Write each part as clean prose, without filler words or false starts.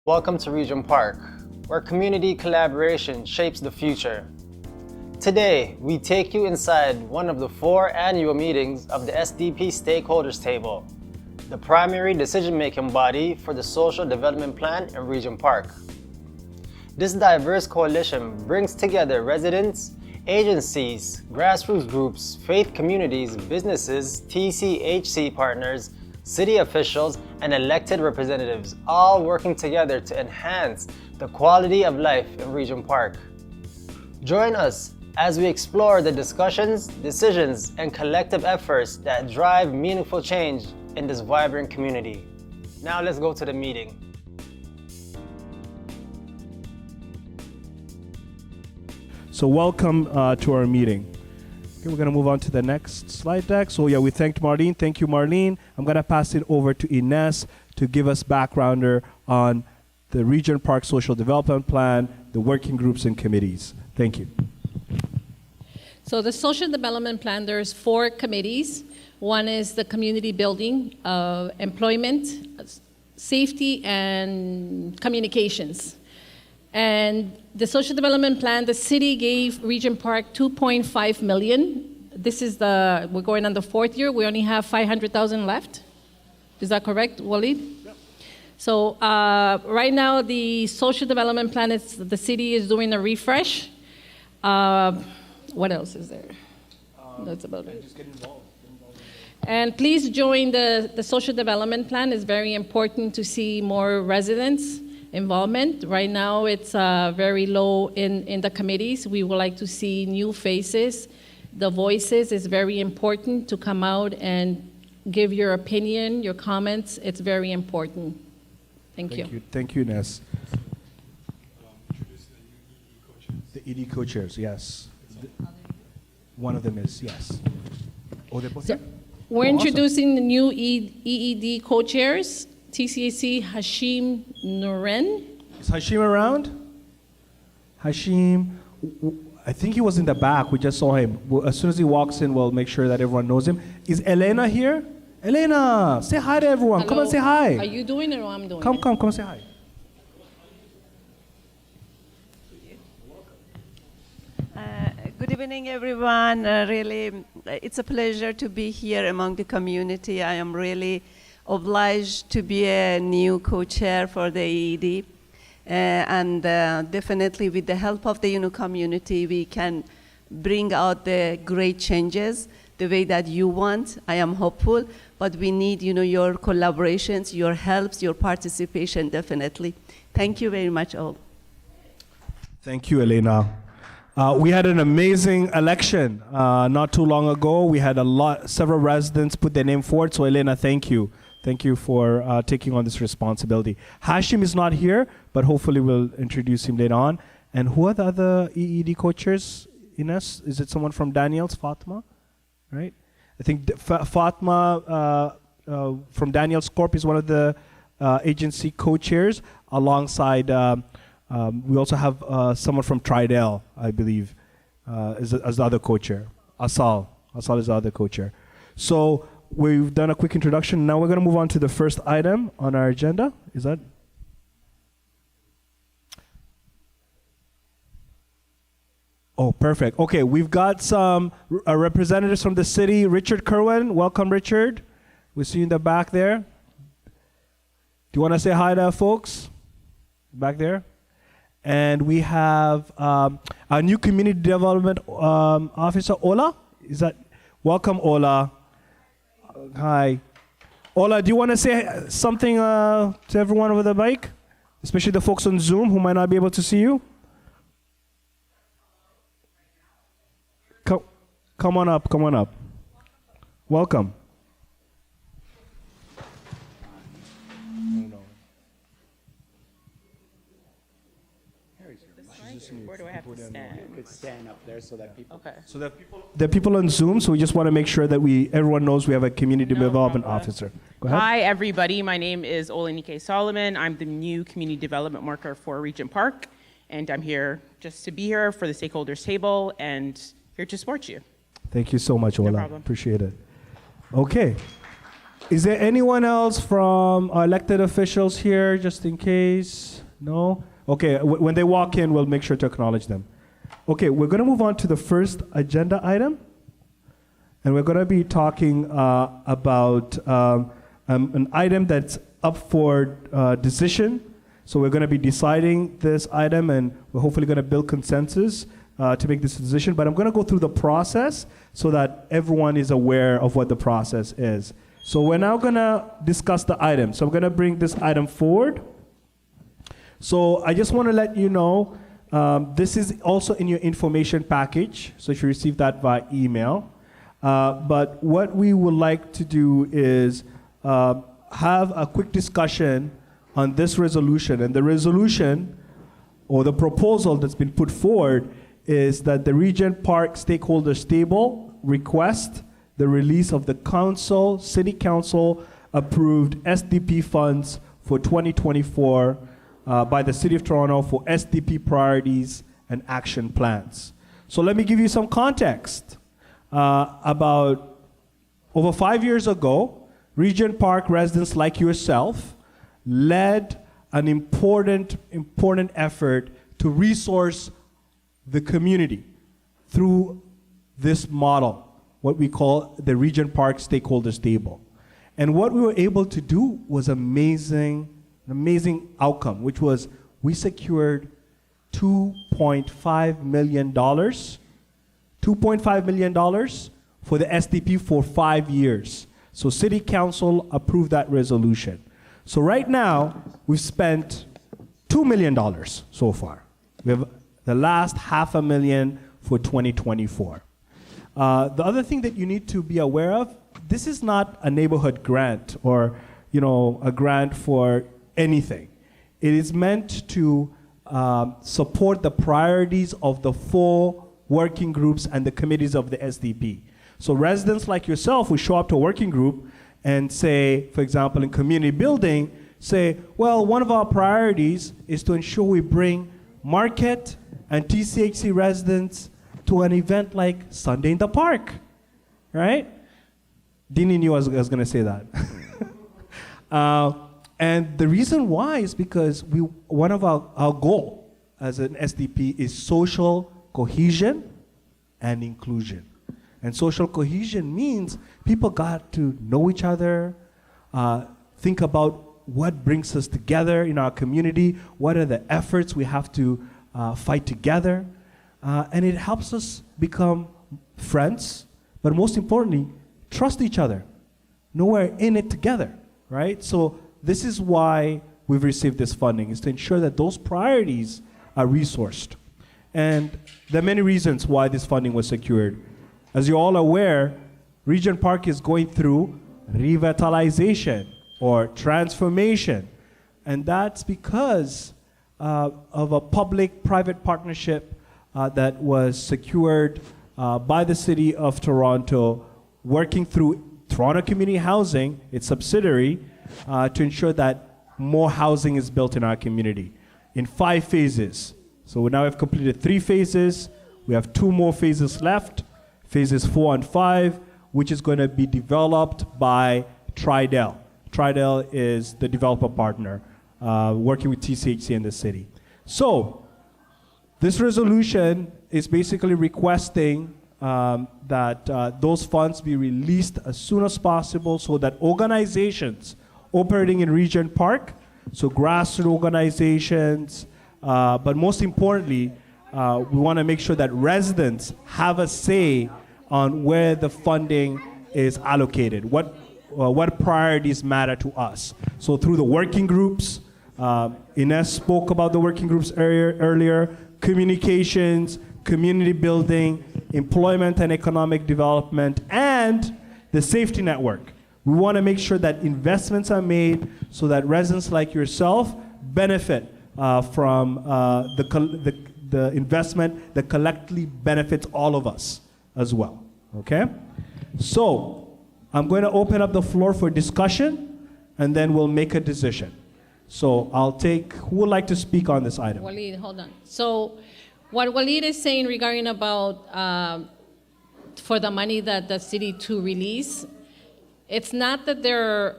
Welcome to Regent Park, where community collaboration shapes the future. Today, we take you inside one of the 4 annual meetings of the SDP Stakeholders Table, the primary decision-making body for the Social Development Plan in Regent Park. This diverse coalition brings together residents, agencies, grassroots groups, faith communities, businesses, TCHC partners, city officials, and elected representatives, all working together to enhance the quality of life in Regent Park. Join us as we explore the discussions, decisions, and collective efforts that drive meaningful change in this vibrant community. Now let's go to the meeting. So welcome to our meeting. Okay, we're going to move on to the next slide deck. So yeah, we thanked Marlene. Thank you, Marlene. I'm going to pass it over to Ines to give us backgrounder on the Regent Park Social Development Plan, the working groups and committees. Thank you. So the Social Development Plan, there's 4 committees. One is the community building, employment, safety, and communications. And the Social Development Plan, the city gave Regent Park $2.5 million. We're going on the 4th year. We only have $500,000 left. Is that correct, Walid? Yep. So right now, the Social Development Plan, the city is doing a refresh. What else is there? That's about it. Just get involved. And please join the Social Development Plan. It's very important to see more residents' involvement. Right now, it's very low in the committees. We would like to see new faces. The voices is very important to come out and give your opinion, your comments. It's very important. Thank you. Thank you, Ines. The ED co-chairs, yes. One of them is, yes. Oh, they're both here? We're introducing the new EED co-chairs. TCAC Hashim Nuren. Is Hashim around? Hashim, I think he was in the back. We just saw him. As soon as he walks in, we'll make sure that everyone knows him. Is Elena here? Elena, say hi to everyone. Hello. Come and say hi. Are you doing it or I'm doing Come, it? come and say hi. Good evening, everyone. Really, it's a pleasure to be here among the community. I am really obliged to be a new co-chair for the EED. And definitely with the help of the community, we can bring out the great changes the way that you want. I am hopeful, but we need your collaborations, your helps, your participation, definitely. Thank you very much all. Thank you, Elena. We had an amazing election not too long ago. We had several residents put their name forward. So Elena, thank you. Thank you for taking on this responsibility. Hashim is not here, but hopefully we'll introduce him later on. And who are the other EED co-chairs, Ines? Is it someone from Daniel's, Fatma? Right? I think Fatma from Daniel's Corp is one of the agency co-chairs. Alongside, we also have someone from Tridel, I believe, as the other co-chair. Asal is the other co-chair. So we've done a quick introduction. Now we're going to move on to the first item on our agenda. Is that? Oh, perfect. Okay, we've got some representatives from the city. Richard Kerwin, welcome, Richard. We see you in the back there. Do you want to say hi to folks back there? And we have our new community development officer, Ola. Welcome, Ola. Hi. Ola, do you want to say something to everyone over the mic? Especially the folks on Zoom who might not be able to see you? Come on up. Welcome. Where do I have to stand? You could stand up there so that people... Okay. So the people on Zoom, so we just want to make sure that everyone knows we have a community development officer. Go ahead. Hi, everybody. My name is Olenike Solomon. I'm the new community development worker for Regent Park, and I'm here just to be here for the stakeholders table and here to support you. Thank you so much, Ola. No problem. Appreciate it. Okay. Is there anyone else from our elected officials here, just in case? No? Okay, when they walk in, we'll make sure to acknowledge them. Okay, we're going to move on to the first agenda item. And we're going to be talking about an item that's up for decision. So we're going to be deciding this item, and we're hopefully going to build consensus to make this decision. But I'm going to go through the process so that everyone is aware of what the process is. So we're now going to discuss the item. So I'm going to bring this item forward. So I just want to let you know, this is also in your information package. So if you receive that via email. But what we would like to do is have a quick discussion on this resolution. And the resolution, or the proposal that's been put forward, is that the Regent Park stakeholders table request the release of the City Council approved SDP funds for 2024 by the City of Toronto for SDP priorities and action plans. So let me give you some context. About over 5 years ago, Regent Park residents like yourself led an important effort to resource the community through this model, what we call the Regent Park Stakeholders Table. And what we were able to do was an amazing outcome, which was we secured $2.5 million for the SDP for 5 years. So City Council approved that resolution. So right now, we've spent $2 million so far. We have the last $500,000 for 2024. The other thing that you need to be aware of, this is not a neighborhood grant or a grant for anything. It is meant to support the priorities of the 4 working groups and the committees of the SDP. So residents like yourself who show up to a working group and say, for example, in community building, say, well, one of our priorities is to ensure we bring Market and TCHC residents to an event like Sunday in the Park, right? Dini knew I was going to say that. And the reason why is because one of our goal as an SDP is social cohesion and inclusion. And social cohesion means people got to know each other, think about what brings us together in our community, what are the efforts we have to fight together, and it helps us become friends, but most importantly, trust each other. Know we're in it together, right? So this is why we've received this funding, is to ensure that those priorities are resourced. And there are many reasons why this funding was secured. As you're all aware, Regent Park is going through revitalization or transformation. And that's because of a public-private partnership that was secured by the City of Toronto, working through Toronto Community Housing, its subsidiary, to ensure that more housing is built in our community in 5 phases. So we now have completed 3 phases. We have 2 more phases left, phases 4 and 5, which is going to be developed by Tridel. Tridel is the developer partner working with TCHC in the city. So this resolution is basically requesting that those funds be released as soon as possible so that organizations operating in Regent Park, so grassroots organizations, but most importantly, we want to make sure that residents have a say on where the funding is allocated, what priorities matter to us. So through the working groups, Ines spoke about the working groups earlier, communications, community building, employment and economic development, and the safety network. We want to make sure that investments are made so that residents like yourself benefit from the investment that collectively benefits all of us as well, okay? So I'm going to open up the floor for discussion, and then we'll make a decision. So I'll take, who would like to speak on this item? Walid, hold on. So what Walid is saying regarding about for the money that the city to release, It's not that they're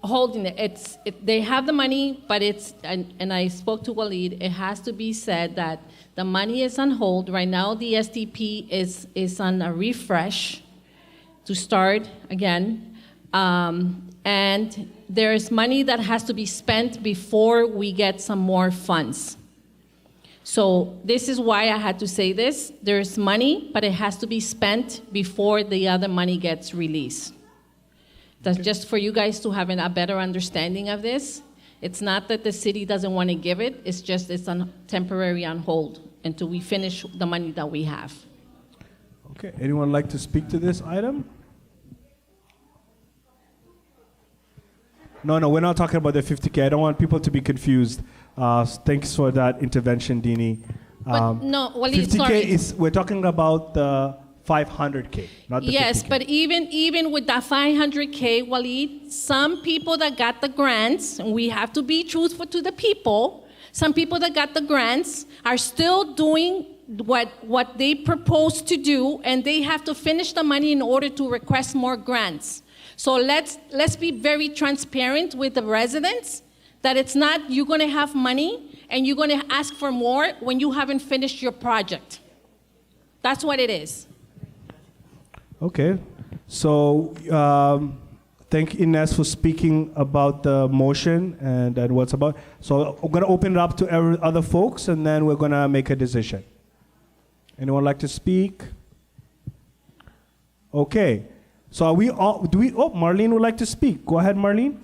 holding it. They have the money, but and I spoke to Walid, it has to be said that the money is on hold. Right now, the SDP is on a refresh to start again. And there's money that has to be spent before we get some more funds. So this is why I had to say this. There's money, but it has to be spent before the other money gets released. That's just for you guys to have a better understanding of this. It's not that the city doesn't want to give it, it's just it's on temporary on hold until we finish the money that we have. Okay, anyone like to speak to this item? No, we're not talking about the 50K. I don't want people to be confused. Thanks for that intervention, Dini. But no, Walid, 50K sorry. we're talking about the 500K, not the 50K. Yes, but even with that 500K, Walid, some people that got the grants, and we have to be truthful to the people, some people that got the grants are still doing what they proposed to do, and they have to finish the money in order to request more grants. So let's be very transparent with the residents that it's not you're going to have money and you're going to ask for more when you haven't finished your project. That's what it is. Okay, so thank Ines for speaking about the motion and what's about. So I'm going to open it up to other folks, and then we're going to make a decision. Anyone like to speak? Okay, so are we all, Marlene would like to speak. Go ahead, Marlene.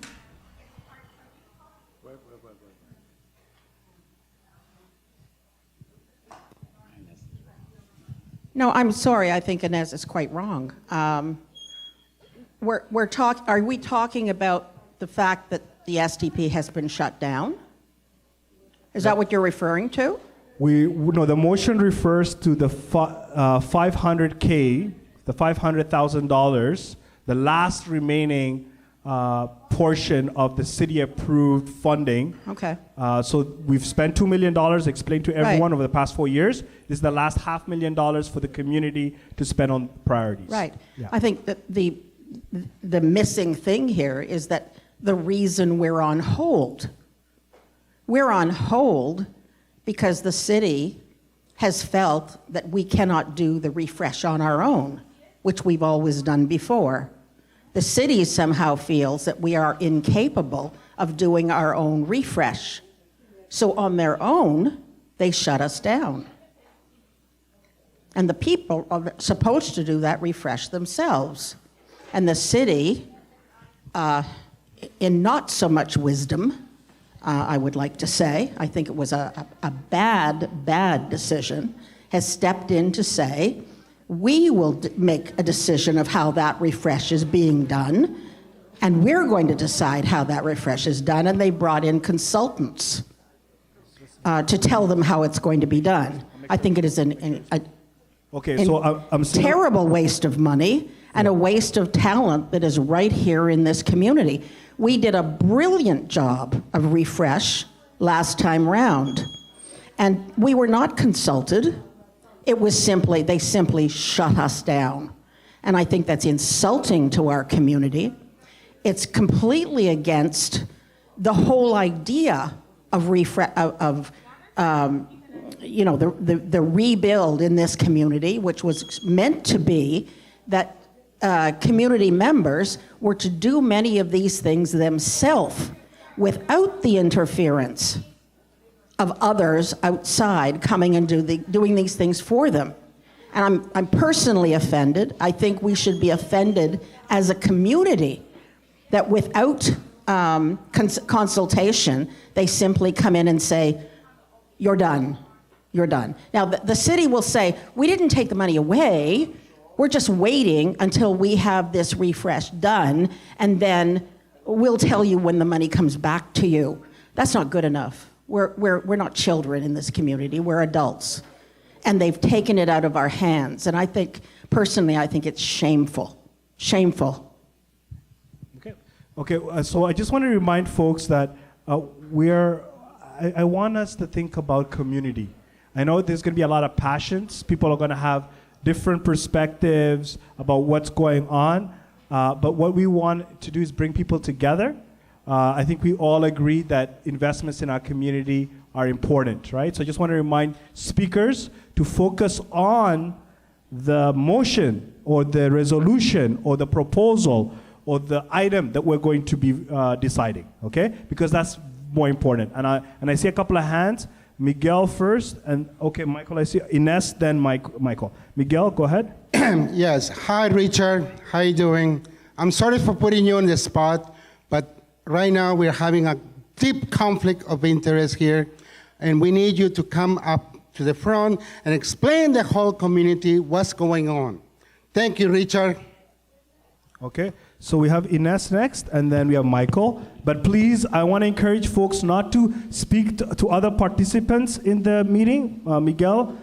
No, I'm sorry. I think Inez is quite wrong. Are we talking about the fact that the SDP has been shut down? Is that what you're referring to? No, the motion refers to the 500K, the $500,000, the last remaining portion of the city-approved funding. Okay. So we've spent $2 million, explained to everyone Right. over the past 4 years. This is the last $500,000 for the community to spend on priorities. Right. Yeah. I think that the missing thing here is that the reason we're on hold because the city has felt that we cannot do the refresh on our own, which we've always done before. The city somehow feels that we are incapable of doing our own refresh. So on their own, they shut us down. And the people are supposed to do that refresh themselves. And the city, in not so much wisdom, I would like to say, I think it was a bad decision, has stepped in to say, we will make a decision of how that refresh is being done, and we're going to decide how that refresh is done. And they brought in consultants to tell them how it's going to be done. I think it is a terrible waste of money and a waste of talent that is right here in this community. We did a brilliant job of refresh last time round, and we were not consulted. It was they simply shut us down. And I think that's insulting to our community. It's completely against the whole idea of the rebuild in this community, which was meant to be that community members were to do many of these things themselves without the interference of others outside coming and doing these things for them. And I'm personally offended. I think we should be offended as a community that without consultation, they simply come in and say, you're done, you're done. Now, the city will say, we didn't take the money away, we're just waiting until we have this refresh done, and then we'll tell you when the money comes back to you. That's not good enough. We're not children in this community, we're adults. And they've taken it out of our hands. And I think, personally, I think it's shameful. Shameful. Okay. So I just want to remind folks that I want us to think about community. I know there's going to be a lot of passions. People are going to have different perspectives about what's going on. But what we want to do is bring people together. I think we all agree that investments in our community are important, right? So I just want to remind speakers to focus on the motion or the resolution or the proposal or the item that we're going to be deciding, okay? Because that's more important. And I see a couple of hands. Miguel first, and okay, Michael, I see Ines, then Michael. Miguel, go ahead. Yes. Hi, Richard. How you doing? I'm sorry for putting you on the spot, but right now we're having a deep conflict of interest here, and we need you to come up to the front and explain the whole community what's going on. Thank you, Richard. Okay, so we have Ines next, and then we have Michael. But please, I want to encourage folks not to speak to other participants in the meeting. Miguel,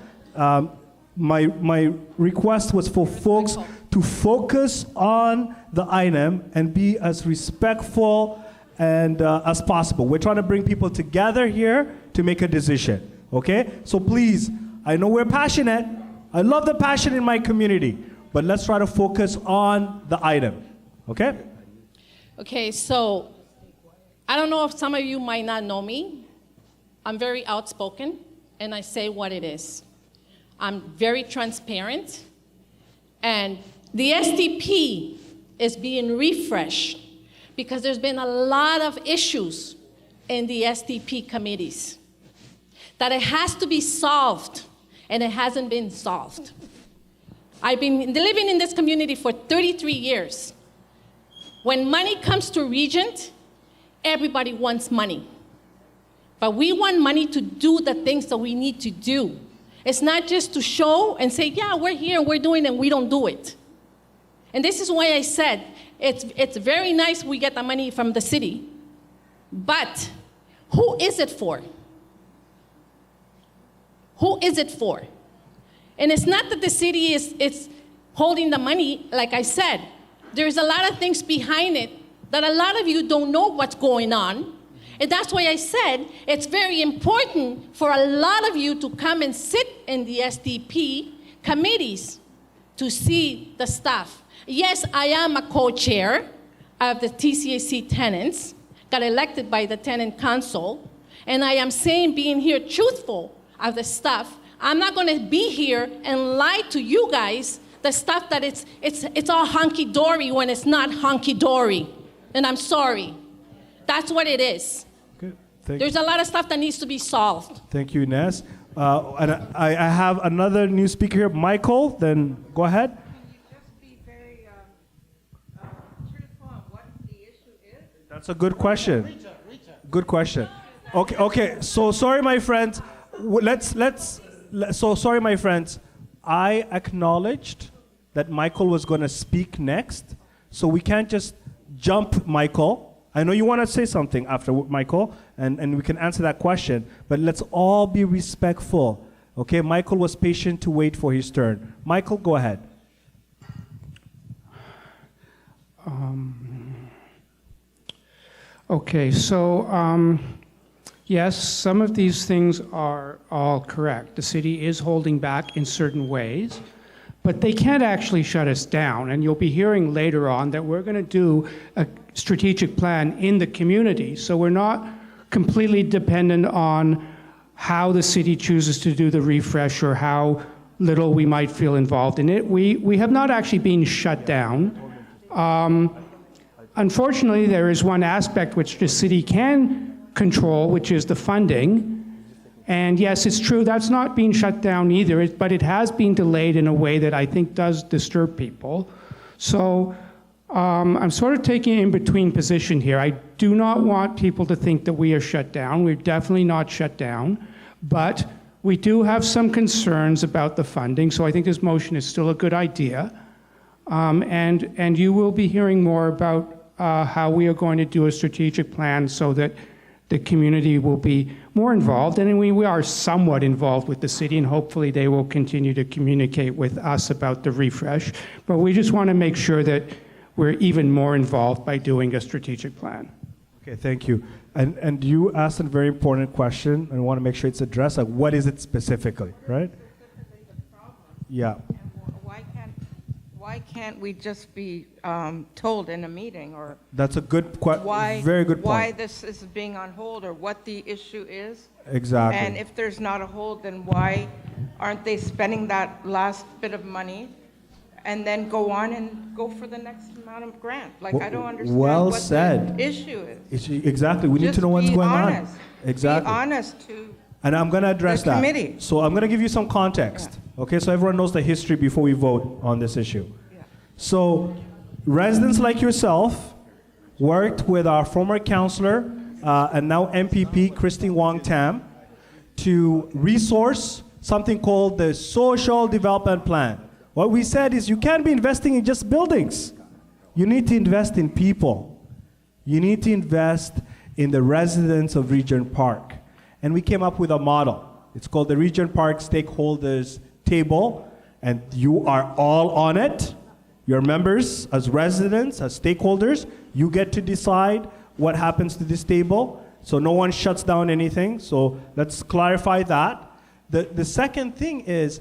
my request was for folks to focus on the item and be as respectful and as possible. We're trying to bring people together here to make a decision, okay? So please, I know we're passionate. I love the passion in my community, but let's try to focus on the item, okay? Okay, so I don't know if some of you might not know me. I'm very outspoken, and I say what it is. I'm very transparent, and the SDP is being refreshed because there's been a lot of issues in the SDP committees that it has to be solved, and it hasn't been solved. I've been living in this community for 33 years. When money comes to Regent, everybody wants money. But we want money to do the things that we need to do. It's not just to show and say, yeah, we're here and we're doing it, and we don't do it. And this is why I said, it's very nice we get the money from the city, but who is it for? Who is it for? And it's not that the city is holding the money, like I said. There's a lot of things behind it that a lot of you don't know what's going on. And that's why I said it's very important for a lot of you to come and sit in the SDP committees to see the stuff. Yes, I am a co-chair of the TCAC tenants, got elected by the tenant council, and I am saying, being here truthful of the stuff, I'm not gonna be here and lie to you guys the stuff that it's all hunky-dory when it's not hunky-dory. And I'm sorry. That's what it is. Okay, There's a lot of stuff that needs to be solved. Thank you, Ines. And I have another new speaker here, Michael, then go ahead. Can you just be very truthful on what the issue is? That's a good question. Good question. Okay. So sorry, my friends. So sorry, my friends. I acknowledged that Michael was going to speak next, so we can't just jump Michael. I know you want to say something after Michael, and we can answer that question, but let's all be respectful. Okay, Michael was patient to wait for his turn. Michael, go ahead. Okay, so yes, some of these things are all correct. The city is holding back in certain ways, but they can't actually shut us down. And you'll be hearing later on that we're going to do a strategic plan in the community. So we're not completely dependent on how the city chooses to do the refresh or how little we might feel involved in it. We have not actually been shut down. Unfortunately, there is one aspect which the city can control, which is the funding. And yes, it's true, that's not being shut down either, but it has been delayed in a way that I think does disturb people. So I'm sort of taking an in-between position here. I do not want people to think that we are shut down. We're definitely not shut down, but we do have some concerns about the funding, so I think this motion is still a good idea. And you will be hearing more about how we are going to do a strategic plan so that the community will be more involved, and we are somewhat involved with the city, and hopefully they will continue to communicate with us about the refresh. But we just want to make sure that we're even more involved by doing a strategic plan. Okay, thank you. And you asked a very important question, and I want to make sure it's addressed. Like, what is it specifically, right? Specifically the problem. Yeah. And why can't we just be told in a meeting, or That's a good, why, very good point. why this is being on hold, or what the issue is? Exactly. And if there's not a hold, then why aren't they spending that last bit of money and then go on and go for the next amount of grant? Like, I don't understand well what said. the issue is. Exactly. We need to know what's going on. Exactly. Be honest to And I'm going to address the that. committee. So I'm going to give you some context. Okay, so everyone knows the history before we vote on this issue. So residents like yourself worked with our former councillor and now MPP, Christine Wong Tam, to resource something called the Social Development Plan. What we said is you can't be investing in just buildings. You need to invest in people. You need to invest in the residents of Regent Park. And we came up with a model. It's called the Regent Park Stakeholders Table, and you are all on it. Your members, as residents, as stakeholders, you get to decide what happens to this table, so no one shuts down anything. So let's clarify that. The second thing is,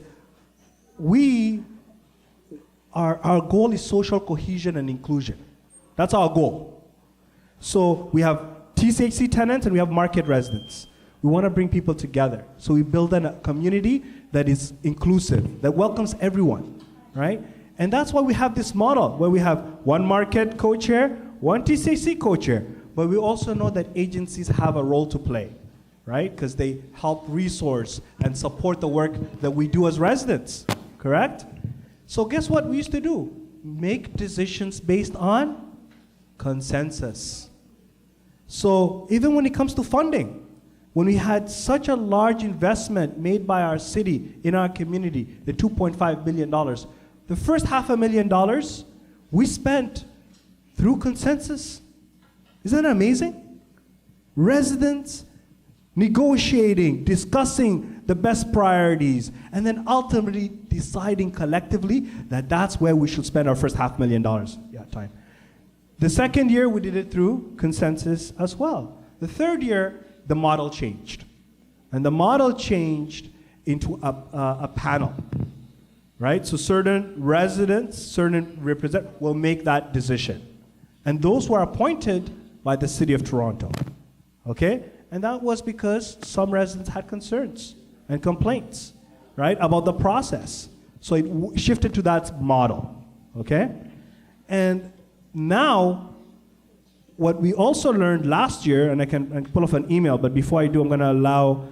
our goal is social cohesion and inclusion. That's our goal. So we have TCHC tenants and we have market residents. We want to bring people together. So we build a community that is inclusive, that welcomes everyone, right? And that's why we have this model, where we have one market co-chair, one TCHC co-chair. But we also know that agencies have a role to play, right? Because they help resource and support the work that we do as residents, correct? So guess what we used to do? Make decisions based on consensus. So even when it comes to funding, when we had such a large investment made by our city in our community, the $2.5 billion, the first $500,000 we spent through consensus. Isn't that amazing? Residents negotiating, discussing the best priorities, and then ultimately deciding collectively that that's where we should spend our first $500,000. Yeah, time. The second year, we did it through consensus as well. The third year, the model changed. And the model changed into a panel, right? So certain residents, certain representatives will make that decision. And those were appointed by the City of Toronto, okay? And that was because some residents had concerns and complaints, right, about the process. So it shifted to that model, okay? And now, what we also learned last year, and I can pull off an email, but before I do, I'm going to allow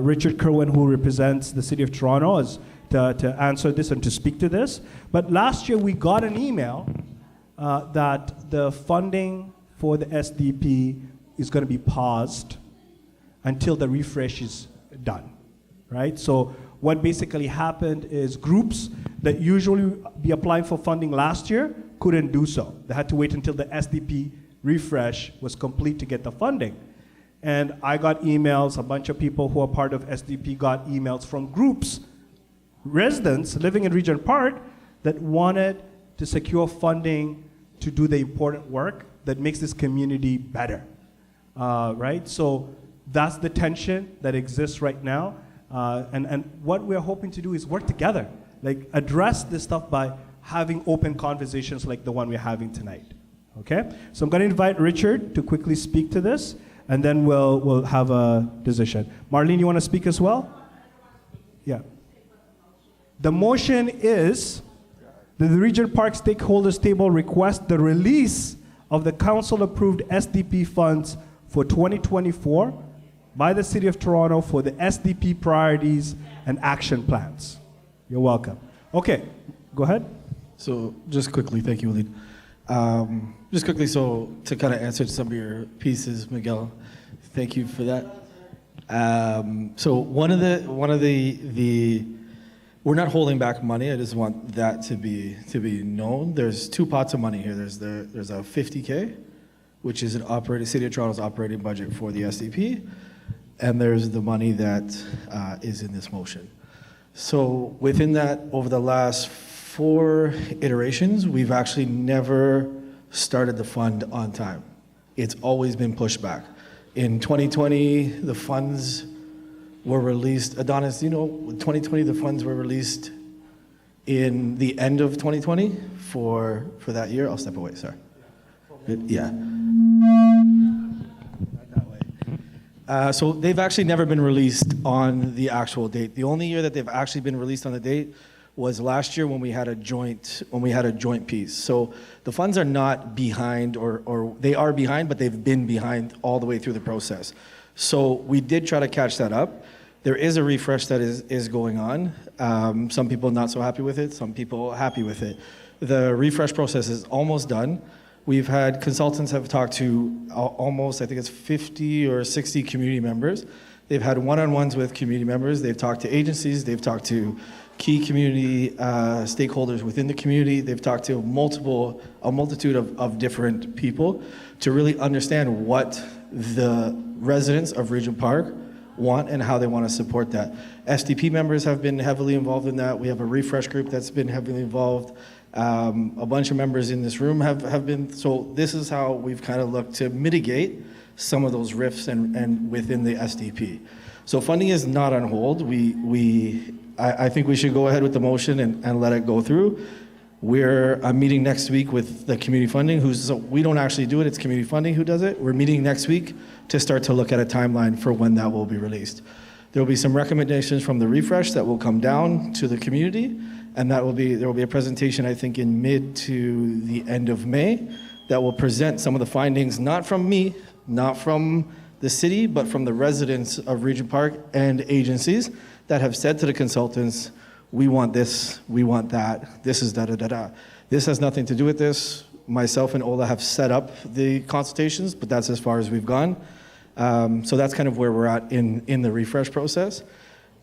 Richard Kerwin, who represents the City of Toronto, to answer this and to speak to this. But last year, we got an email that the funding for the SDP is going to be paused until the refresh is done, right? So what basically happened is groups that usually be applying for funding last year couldn't do so. They had to wait until the SDP refresh was complete to get the funding. And I got emails, a bunch of people who are part of SDP got emails from groups, residents living in Regent Park, that wanted to secure funding to do the important work that makes this community better, right? So that's the tension that exists right now. And what we're hoping to do is work together, like address this stuff by having open conversations like the one we're having tonight, okay? So I'm gonna invite Richard to quickly speak to this, and then we'll have a decision. Marlene, you wanna speak as well? Yeah. The motion is that the Regent Park Stakeholders Table requests the release of the council-approved SDP funds for 2024 by the City of Toronto for the SDP priorities and action plans. You're welcome. Okay, go ahead. So just quickly, thank you, Marlene. Just quickly, so to kind of answer some of your pieces, Miguel, thank you for that. So one of the we're not holding back money. I just want that to be known. There's two pots of money here. There's a $50K, which is an City of Toronto's operating budget for the SDP, and there's the money that is in this motion. So within that, over the last 4 iterations, we've actually never started the fund on time. It's always been pushed back. In 2020, the funds were released. Adonis, you know, in 2020, the funds were released in the end of 2020 for that year. I'll step away, sorry. Good, yeah. That way. So they've actually never been released on the actual date. The only year that they've actually been released on the date was last year when we had a joint piece. So the funds are not behind, or they are behind, but they've been behind all the way through the process. So we did try to catch that up. There is a refresh that is going on. Some people not so happy with it, some people happy with it. The refresh process is almost done. We've had consultants have talked to almost, I think it's 50 or 60 community members. They've had one-on-ones with community members. They've talked to agencies. They've talked to key community stakeholders within the community. They've talked to a multitude of different people to really understand what the residents of Regent Park want and how they want to support that. SDP members have been heavily involved in that. We have a refresh group that's been heavily involved. A bunch of members in this room have been, so this is how we've kind of looked to mitigate some of those rifts and within the SDP. So funding is not on hold. I think we should go ahead with the motion and let it go through. I'm meeting next week with the community funding, so we don't actually do it, it's community funding who does it. We're meeting next week to start to look at a timeline for when that will be released. There will be some recommendations from the refresh that will come down to the community, and there will be a presentation, I think, in mid to the end of May that will present some of the findings, not from me, not from the city, but from the residents of Regent Park and agencies that have said to the consultants, we want this, we want that, this is da-da-da-da. This has nothing to do with this. Myself and Ola have set up the consultations, but that's as far as we've gone. So that's kind of where we're at in the refresh process.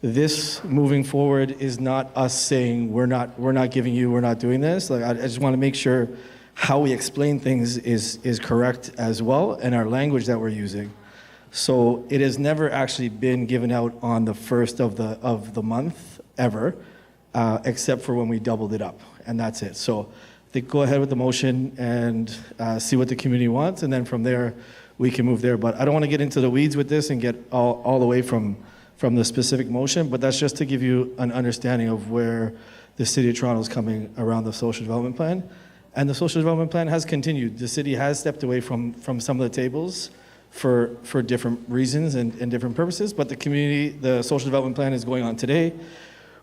This moving forward is not us saying we're not doing this. Like, I just want to make sure how we explain things is correct as well, and our language that we're using. So it has never actually been given out on the first of the month ever, except for when we doubled it up, and that's it. So I think go ahead with the motion and see what the community wants, and then from there we can move there. But I don't want to get into the weeds with this and get all the way from the specific motion, but that's just to give you an understanding of where the City of Toronto is coming around the social development plan. And the social development plan has continued. The city has stepped away from some of the tables for different reasons and different purposes, but the social development plan is going on today.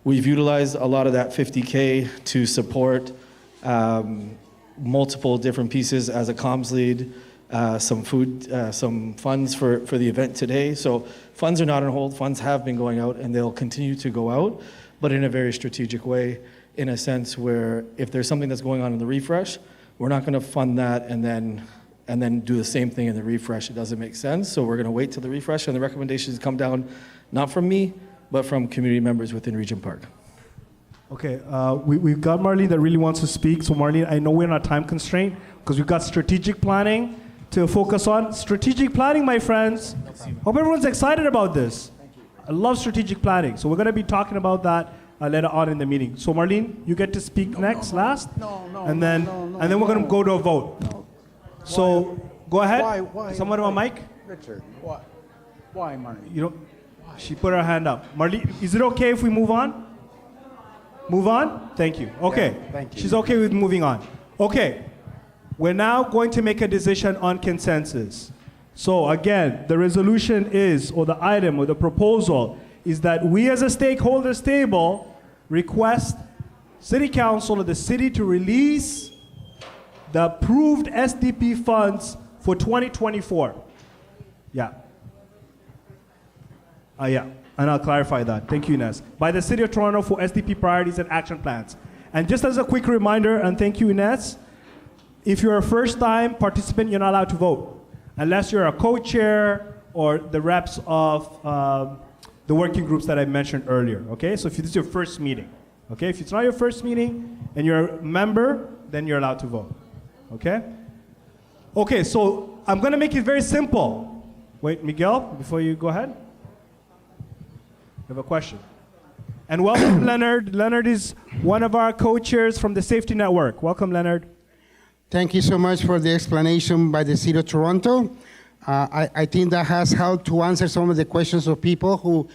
We've utilized a lot of that $50K to support multiple different pieces as a comms lead, some food, some funds for the event today. So funds are not on hold. Funds have been going out, and they'll continue to go out, but in a very strategic way, in a sense where if there's something that's going on in the refresh, we're not going to fund that and then do the same thing in the refresh. It doesn't make sense. So we're going to wait till the refresh, and the recommendations come down not from me, but from community members within Regent Park. Okay, we've got Marlene that really wants to speak. So Marlene, I know we're on a time constraint because we've got strategic planning to focus on. Strategic planning, my friends. Hope everyone's excited about this. I love strategic planning. So we're going to be talking about that later on in the meeting. So Marlene, you get to speak last. And then we're going to go to a vote. No. So go ahead. Why? Someone on mic? Richard, why, Marlene? You don't. She put her hand up. Marlene, is it okay if we move on? Move on? Thank you. Okay. Yeah, thank you. She's okay with moving on. Okay. We're now going to make a decision on consensus. So again, the resolution is, or the item, or the proposal, is that we as a stakeholders table request City Council of the city to release the approved SDP funds for 2024. Yeah. Yeah, and I'll clarify that. Thank you, Ines. By the City of Toronto for SDP priorities and action plans. And just as a quick reminder, and thank you, Ines, if you're a first-time participant, you're not allowed to vote, unless you're a co-chair or the reps of the working groups that I mentioned earlier, okay? So if this is your first meeting, okay? If it's not your first meeting and you're a member, then you're allowed to vote, okay? Okay, so I'm gonna make it very simple. Wait, Miguel, before you go ahead. I have a question. And welcome, Leonard. Leonard is one of our co-chairs from the Safety Network. Welcome, Leonard. Thank you so much for the explanation by the City of Toronto. I think that has helped to answer some of the questions of people who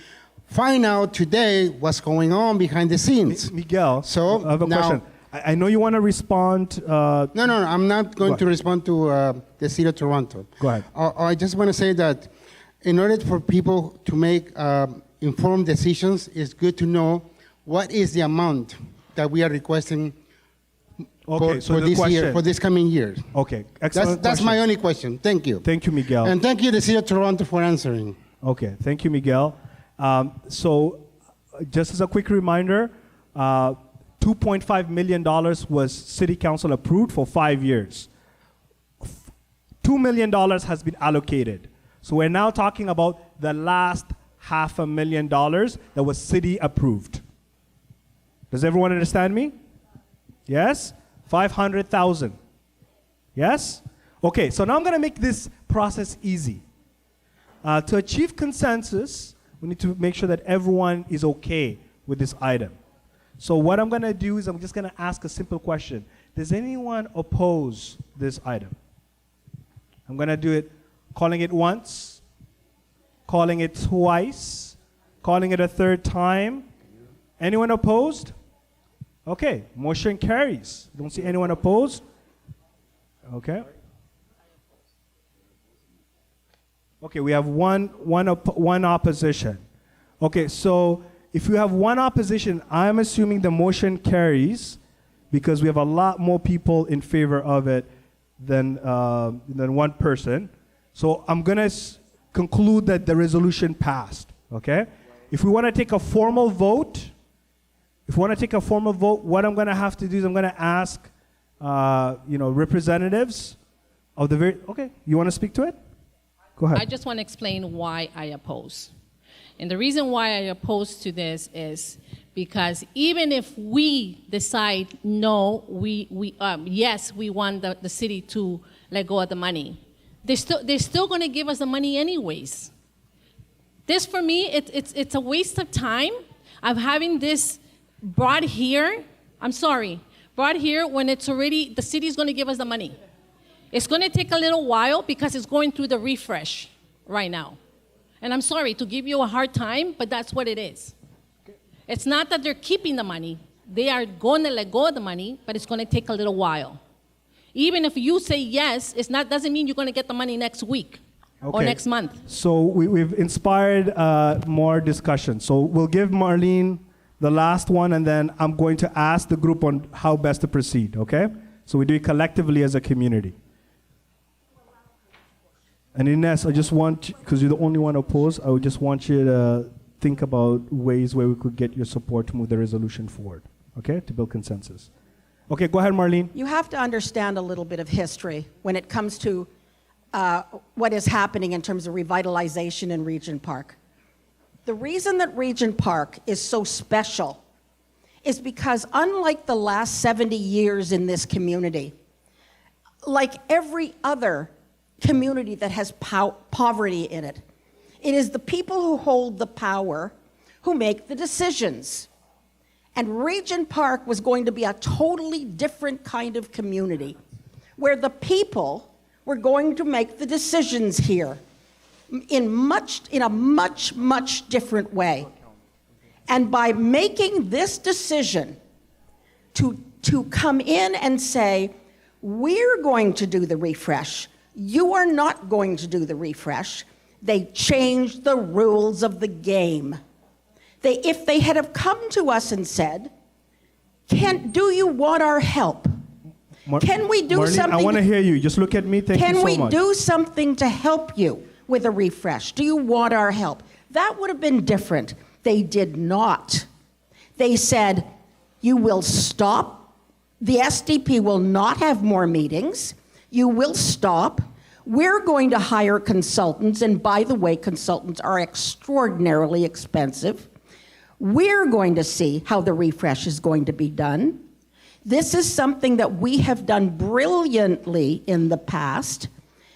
find out today what's going on behind the scenes. Miguel, So I have a now- question. I know you want to respond. No, I'm not going Go to ahead. respond to the City of Toronto. Go ahead. I just want to say that in order for people to make informed decisions, it's good to know what is the amount that we are requesting Okay, so for the this year, question- for this coming year. Okay, excellent. That's my question. only question. Thank you. Thank you, Miguel. And thank you, the City of Toronto, for answering. Okay, thank you, Miguel. Just as a quick reminder, $2.5 million was City Council approved for 5 years. $2 million has been allocated. So we're now talking about the last $500,000 that was city approved. Does everyone understand me? Yes? 500,000. Yes? Okay, so now I'm going to make this process easy. To achieve consensus, we need to make sure that everyone is okay with this item. So what I'm going to do is I'm just going to ask a simple question. Does anyone oppose this item? I'm going to do it, calling it once, calling it twice, calling it a third time. Anyone opposed? Okay, motion carries. Don't see anyone opposed? Okay. Okay, we have one opposition. Okay, so if you have one opposition, I'm assuming the motion carries because we have a lot more people in favor of it than one person. So I'm going to conclude that the resolution passed, okay? If we want to take a formal vote, what I'm going to have to do is I'm going to ask, representatives of the okay, you want to speak to it? Go ahead. I just want to explain why I oppose. And the reason why I oppose to this is because even if we decide no, yes, we want the city to let go of the money, they're still going to give us the money anyways. This, for me, it's a waste of time of having this brought here. Brought here when it's already, the city's going to give us the money. It's going to take a little while because it's going through the refresh right now. And I'm sorry to give you a hard time, but that's what it is. It's not that they're keeping the money. They are going to let go of the money, but it's going to take a little while. Even if you say yes, doesn't mean you're going to get the money next week or next month. So we've inspired more discussion. So we'll give Marlene the last one, and then I'm going to ask the group on how best to proceed, okay? So we do it collectively as a community. And Ines, I just want, because you're the only one opposed, I would just want you to think about ways where we could get your support to move the resolution forward, okay, to build consensus. Okay, go ahead, Marlene. You have to understand a little bit of history when it comes to what is happening in terms of revitalization in Regent Park. The reason that Regent Park is so special is because unlike the last 70 years in this community, like every other community that has poverty in it, it is the people who hold the power who make the decisions. And Regent Park was going to be a totally different kind of community where the people were going to make the decisions here in a much different way. And by making this decision to come in and say, we're going to do the refresh, you are not going to do the refresh, they changed the rules of the game. If they had have come to us and said, do you want our help? Can we do Marlene, something? I want to hear you. Just look at me. Thank you so much. Can we do something to help you with a refresh? Do you want our help? That would have been different. They did not. They said, you will stop. The SDP will not have more meetings. You will stop. We're going to hire consultants. And by the way, consultants are extraordinarily expensive. We're going to see how the refresh is going to be done. This is something that we have done brilliantly in the past.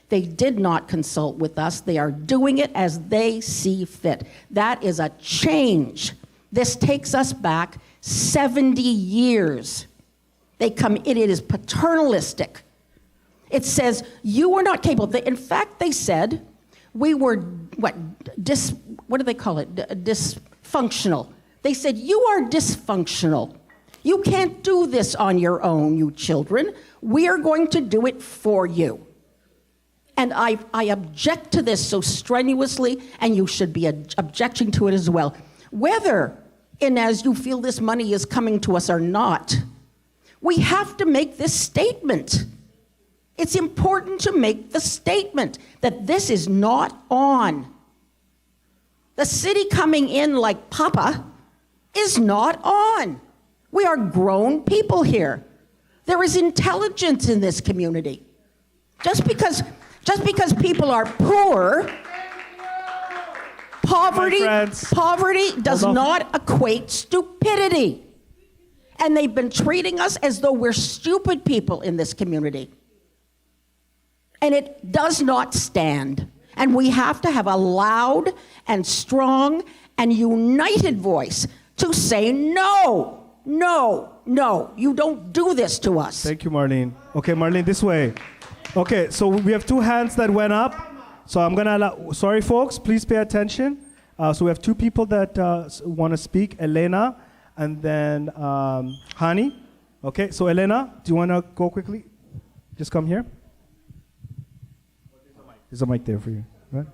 They did not consult with us. They are doing it as they see fit. That is a change. This takes us back 70 years. It is paternalistic. It says, you were not capable. In fact, they said, we were, what do they call it? dysfunctional. They said, you are dysfunctional. You can't do this on your own, you children. We are going to do it for you. And I object to this so strenuously, and you should be objecting to it as well. Whether, and as you feel this money is coming to us or not, we have to make this statement. It's important to make the statement that this is not on. The city coming in like Papa is not on. We are grown people here. There is intelligence in this community. Just because people are poor, poverty does not equate stupidity. And they've been treating us as though we're stupid people in this community. And it does not stand. And we have to have a loud and strong and united voice to say no, no, no. You don't do this to us. Thank you, Marlene. Okay, Marlene, this way. Okay, so we have two hands that went up. So I'm going to allow, sorry folks, please pay attention. So we have two people that want to speak, Elena and then Hani. Okay, so Elena, do you want to go quickly? Just come here. There's a mic there for you. Right?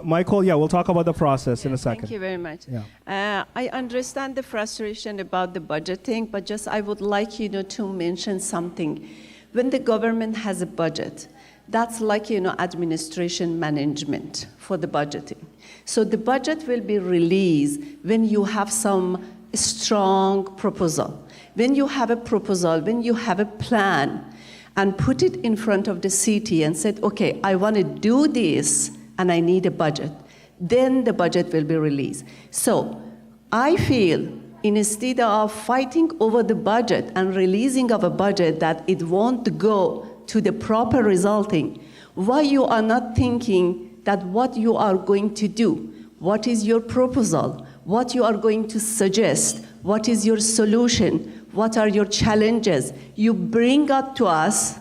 Michael, yeah, we'll talk about the process in a second. Thank you very much. Yeah. I understand the frustration about the budgeting, but just I would like to mention something. When the government has a budget, that's like administration management for the budgeting. So the budget will be released when you have some strong proposal. When you have a proposal, when you have a plan, and put it in front of the city and said, okay, I want to do this and I need a budget, then the budget will be released. So I feel instead of fighting over the budget and releasing of a budget that it won't go to the proper resulting, why you are not thinking that what you are going to do, what is your proposal, what you are going to suggest, what is your solution, what are your challenges? You bring up to us,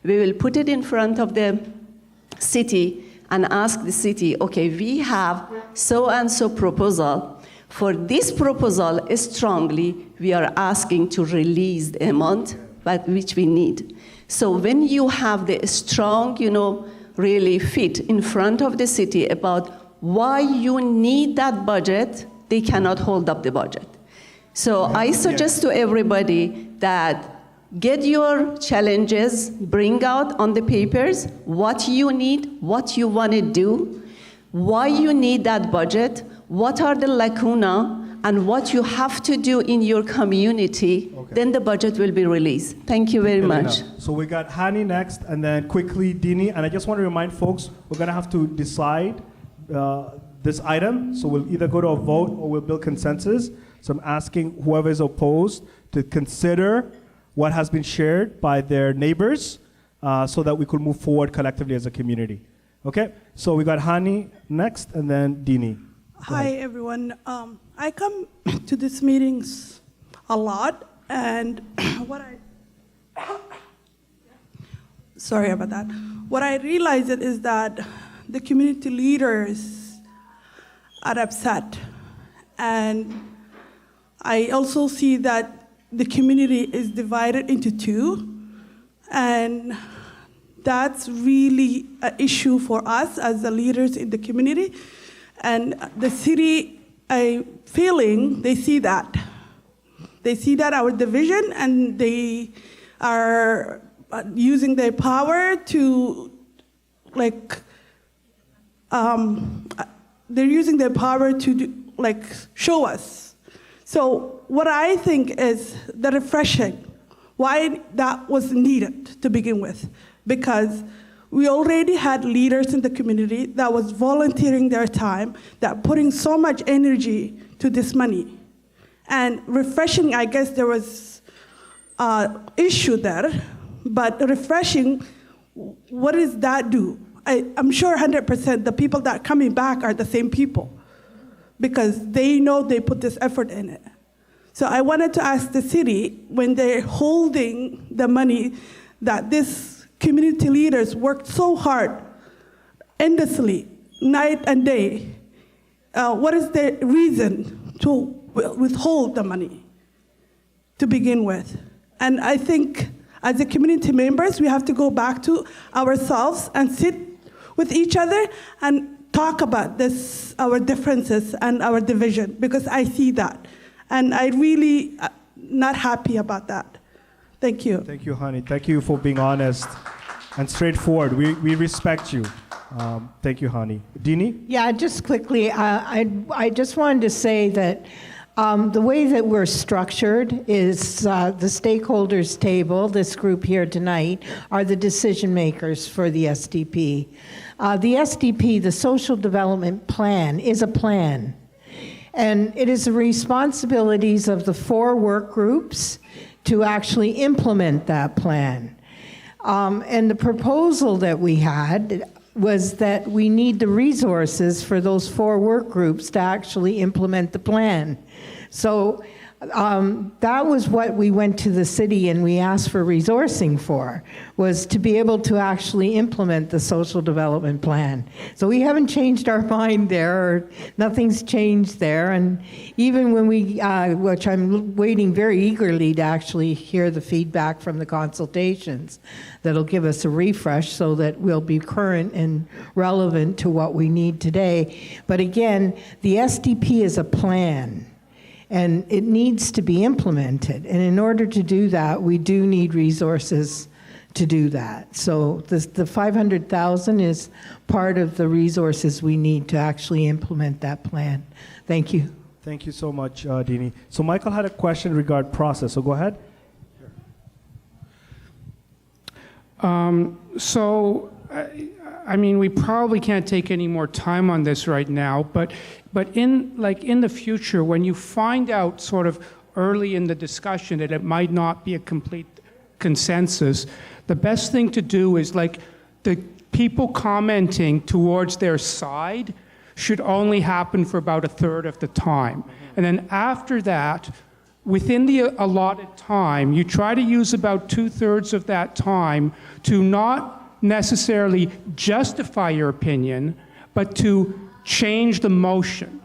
we will put it in front of the city and ask the city, okay, we have so-and-so proposal. For this proposal, strongly, we are asking to release the amount which we need. So when you have the strong, really fit in front of the city about why you need that budget, they cannot hold up the budget. So I suggest to everybody that get your challenges, bring out on the papers what you need, what you want to do, why you need that budget, what are the lacuna, and what you have to do in your community, then the budget will be released. Thank you very much. So we got Hani next, and then quickly Dini. And I just want to remind folks, we're going to have to decide this item. So we'll either go to a vote or we'll build consensus. So I'm asking whoever is opposed to consider what has been shared by their neighbors so that we could move forward collectively as a community. Okay? So we got Hani next and then Dini. Hi, everyone. I come to these meetings a lot, and sorry about that. What I realized is that the community leaders are upset, and I also see that the community is divided into two, and that's really an issue for us as the leaders in the community. And the city, I'm feeling, they see that. They see that our division, and they are using their power to, they're using their power to, show us. So what I think is the refreshing, why that was needed to begin with, because we already had leaders in the community that was volunteering their time, that putting so much energy to this money. And refreshing, I guess there was an issue there, but refreshing, what does that do? I'm sure 100% the people that are coming back are the same people, because they know they put this effort in it. So I wanted to ask the city, when they're holding the money that this community leaders worked so hard, endlessly, night and day, what is the reason to withhold the money to begin with? And I think as a community members, we have to go back to ourselves and sit with each other and talk about this, our differences and our division, because I see that. And I really not happy about that. Thank you. Thank you, honey. Thank you for being honest and straightforward. We respect you. Thank you, honey. Dini? Yeah, just quickly, I just wanted to say that the way that we're structured is the stakeholders table, this group here tonight, are the decision makers for the SDP. The SDP, the Social Development Plan, is a plan. And it is the responsibilities of the 4 work groups to actually implement that plan. And the proposal that we had was that we need the resources for those 4 work groups to actually implement the plan. So that was what we went to the city and we asked for resourcing for, was to be able to actually implement the social development plan. So we haven't changed our mind there, or nothing's changed there. And even when we, which I'm waiting very eagerly to actually hear the feedback from the consultations, that'll give us a refresh so that we'll be current and relevant to what we need today. But again, the SDP is a plan. And it needs to be implemented. And in order to do that, we do need resources to do that. So the 500,000 is part of the resources we need to actually implement that plan. Thank you. Thank you so much, Dini. So Michael had a question regarding process, so go ahead. I mean, we probably can't take any more time on this right now, but in the future, when you find out sort of early in the discussion that it might not be a complete consensus, the best thing to do is, like, the people commenting towards their side should only happen for about 1/3 of the time. And then after that, within the allotted time, you try to use about 2/3 of that time to not necessarily justify your opinion, but to change the motion,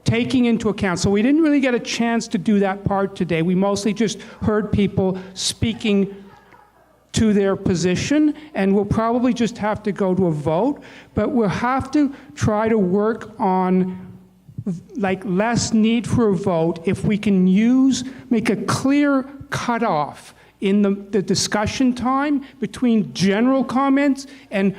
taking into account. So we didn't really get a chance to do that part today. We mostly just heard people speaking to their position, and we'll probably just have to go to a vote, but we'll have to try to work on like less need for a vote if we can make a clear cutoff in the discussion time between general comments and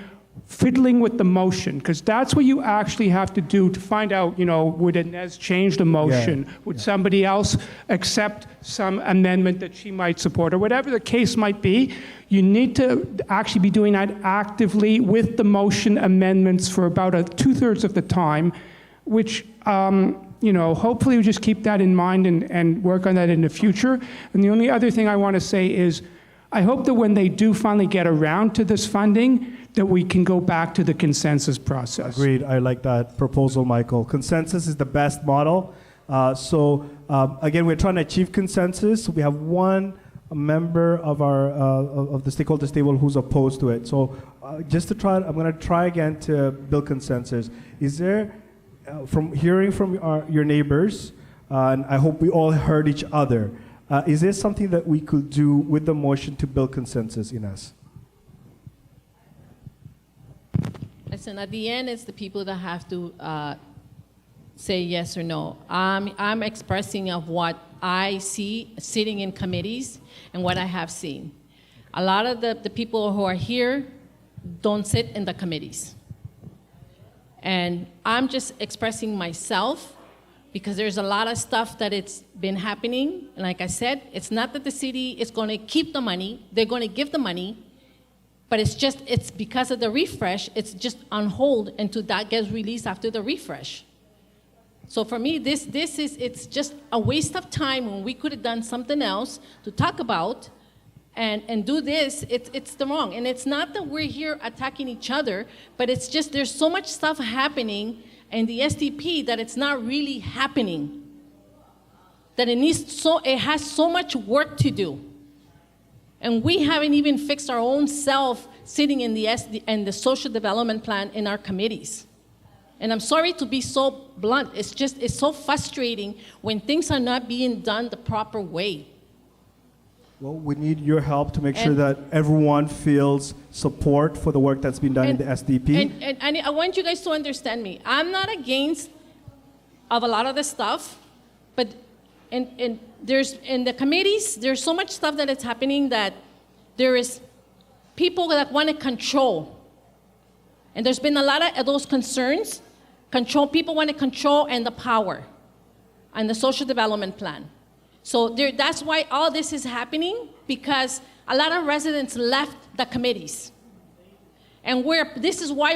fiddling with the motion, because that's what you actually have to do to find out, would Inez change the motion? Would somebody else accept some amendment that she might support, or whatever the case might be? You need to actually be doing that actively with the motion amendments for about 2/3 of the time, which hopefully we just keep that in mind and work on that in the future. And the only other thing I want to say is, I hope that when they do finally get around to this funding, that we can go back to the consensus process. Agreed. I like that proposal, Michael. Consensus is the best model. Again, we're trying to achieve consensus. We have one member of our of the stakeholders table who's opposed to it. So I'm going to try again to build consensus. Is there, from hearing from your neighbors, and I hope we all heard each other, is there something that we could do with the motion to build consensus, Inez? Listen, at the end, it's the people that have to say yes or no. I'm expressing of what I see sitting in committees and what I have seen. A lot of the people who are here don't sit in the committees. And I'm just expressing myself because there's a lot of stuff that it's been happening. And like I said, it's not that the city is going to keep the money. They're going to give the money. But it's because of the refresh, it's just on hold until that gets released after the refresh. So for me, it's just a waste of time when we could have done something else to talk about and do this. It's the wrong. And it's not that we're here attacking each other, but it's just there's so much stuff happening in the SDP that it's not really happening. That it has so much work to do. And we haven't even fixed our own self sitting in the social development plan in our committees. And I'm sorry to be so blunt. It's so frustrating when things are not being done the proper way. Well, we need your help to make sure And- that everyone feels support for the work that's been done in the SDP. And I want you guys to understand me. I'm not against of a lot of the stuff, but there's in the committees, there's so much stuff that is happening that there is people that want to control. And there's been a lot of those concerns. People want to control and the power and the social development plan. So that's why all this is happening, because a lot of residents left the committees. And this is why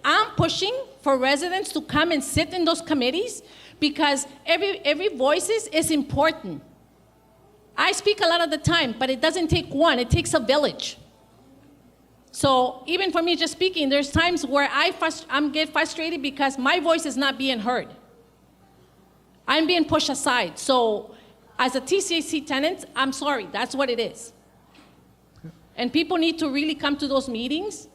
I'm pushing for residents to come and sit in those committees, because every voice is important. I speak a lot of the time, but it doesn't take one, it takes a village. So even for me just speaking, there's times where I get frustrated because my voice is not being heard. I'm being pushed aside. So as a TCAC tenant, I'm sorry, that's what it is. And people need to really come to those meetings.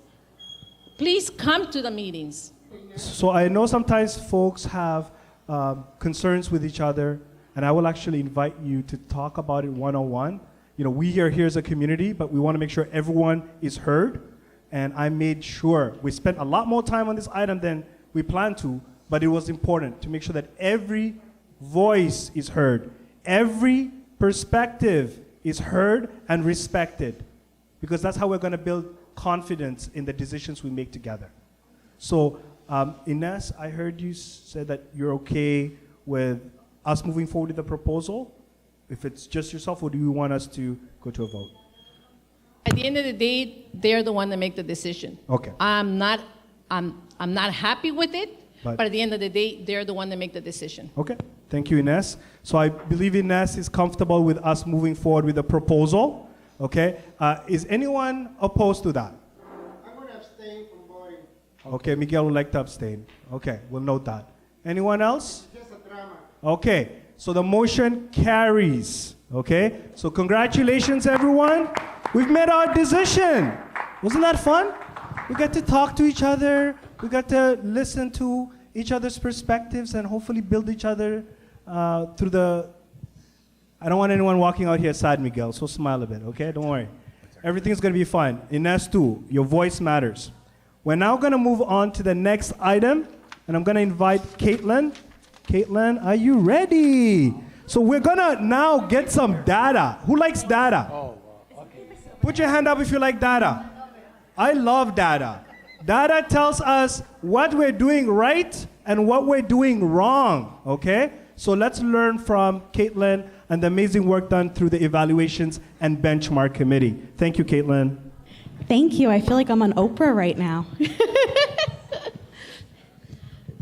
Please come to the meetings. So I know sometimes folks have concerns with each other, and I will actually invite you to talk about it one-on-one. You know, we are here as a community, but we want to make sure everyone is heard. And I made sure we spent a lot more time on this item than we planned to, but it was important to make sure that every voice is heard. Every perspective is heard and respected, because that's how we're going to build confidence in the decisions we make together. So, Ines, I heard you say that you're okay with us moving forward with the proposal. If it's just yourself, or do you want us to go to a vote? At the end of the day, they're the one that make the decision. Okay. I'm not happy with it, but at the end of the day, they're the one that make the decision. Okay. Thank you, Ines. So I believe Ines is comfortable with us moving forward with the proposal. Okay. Is anyone opposed to that? I'm going to abstain from voting. Okay, Miguel would like to abstain. Okay, we'll note that. Anyone else? Just a drama. Okay, so the motion carries. Okay, so congratulations, everyone. We've made our decision. Wasn't that fun? We got to talk to each other. We got to listen to each other's perspectives and hopefully build each other through the... I don't want anyone walking out here sad, Miguel, so smile a bit, okay? Don't worry. Everything's going to be fine. Ines, too, your voice matters. We're now going to move on to the next item, and I'm going to invite Caitlin. Caitlin, are you ready? So we're going to now get some data. Who likes data? Put your hand up if you like data. I love data. Data tells us what we're doing right and what we're doing wrong, okay? So let's learn from Caitlin and the amazing work done through the Evaluations and Benchmark Committee. Thank you, Caitlin. Thank you. I feel like I'm on Oprah right now.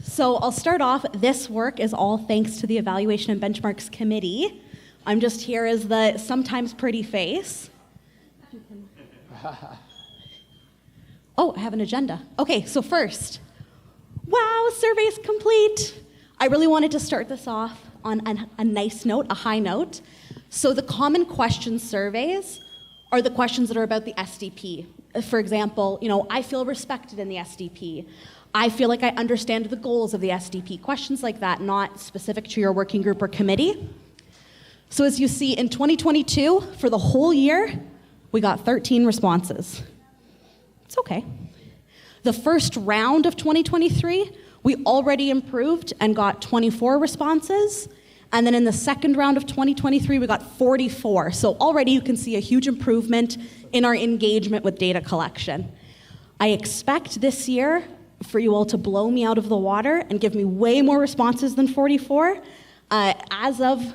So I'll start off. This work is all thanks to the Evaluation and Benchmarks Committee. I'm just here as the sometimes pretty face. Oh, I have an agenda. Okay, so first, wow, survey's complete. I really wanted to start this off on a nice note, a high note. So the common questions surveys are the questions that are about the SDP. For example, I feel respected in the SDP. I feel like I understand the goals of the SDP. Questions like that, not specific to your working group or committee. So as you see, in 2022, for the whole year, we got 13 responses. It's okay. The first round of 2023, we already improved and got 24 responses. And then in the second round of 2023, we got 44. So already you can see a huge improvement in our engagement with data collection. I expect this year for you all to blow me out of the water and give me way more responses than 44. As of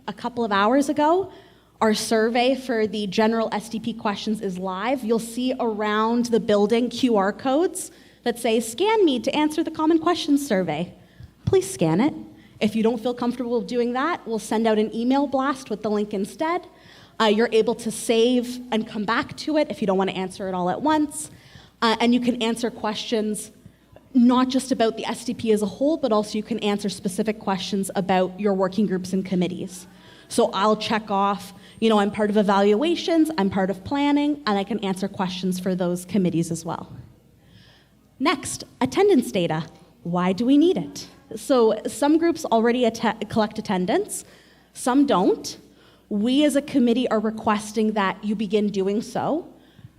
a couple of hours ago, our survey for the general SDP questions is live. You'll see around the building QR codes that say, scan me to answer the common questions survey. Please scan it. If you don't feel comfortable doing that, we'll send out an email blast with the link instead. You're able to save and come back to it if you don't want to answer it all at once. And you can answer questions not just about the SDP as a whole, but also you can answer specific questions about your working groups and committees. So I'll check off, I'm part of evaluations, I'm part of planning, and I can answer questions for those committees as well. Next, attendance data. Why do we need it? So some groups already collect attendance, some don't. We as a committee are requesting that you begin doing so.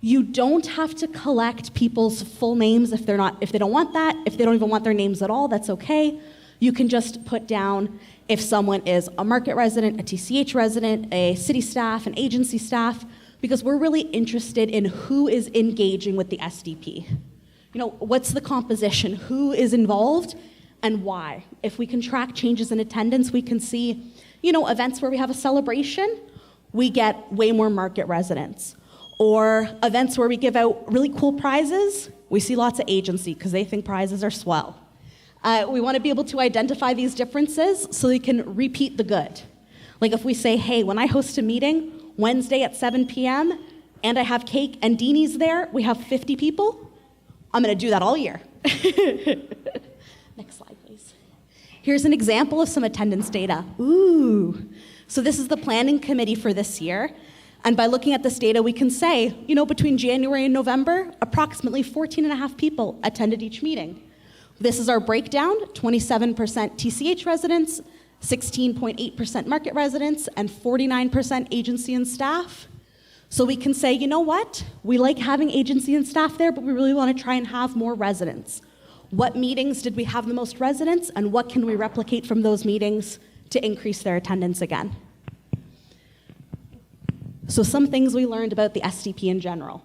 You don't have to collect people's full names if they don't want that. If they don't even want their names at all, that's okay. You can just put down if someone is a market resident, a TCH resident, a city staff, an agency staff, because we're really interested in who is engaging with the SDP. What's the composition? Who is involved and why? If we can track changes in attendance, we can see, events where we have a celebration, we get way more market residents. Or events where we give out really cool prizes, we see lots of agency because they think prizes are swell. We want to be able to identify these differences so we can repeat the good. Like if we say, hey, when I host a meeting Wednesday at 7 p.m. and I have cake and Deanies there, we have 50 people, I'm going to do that all year. Next slide, please. Here's an example of some attendance data. Ooh. So this is the planning committee for this year. And by looking at this data, we can say, between January and November, approximately 14.5 people attended each meeting. This is our breakdown, 27% TCH residents, 16.8% market residents, and 49% agency and staff. So we can say, what? We like having agency and staff there, but we really want to try and have more residents. What meetings did we have the most residents, and what can we replicate from those meetings to increase their attendance again? So some things we learned about the SDP in general.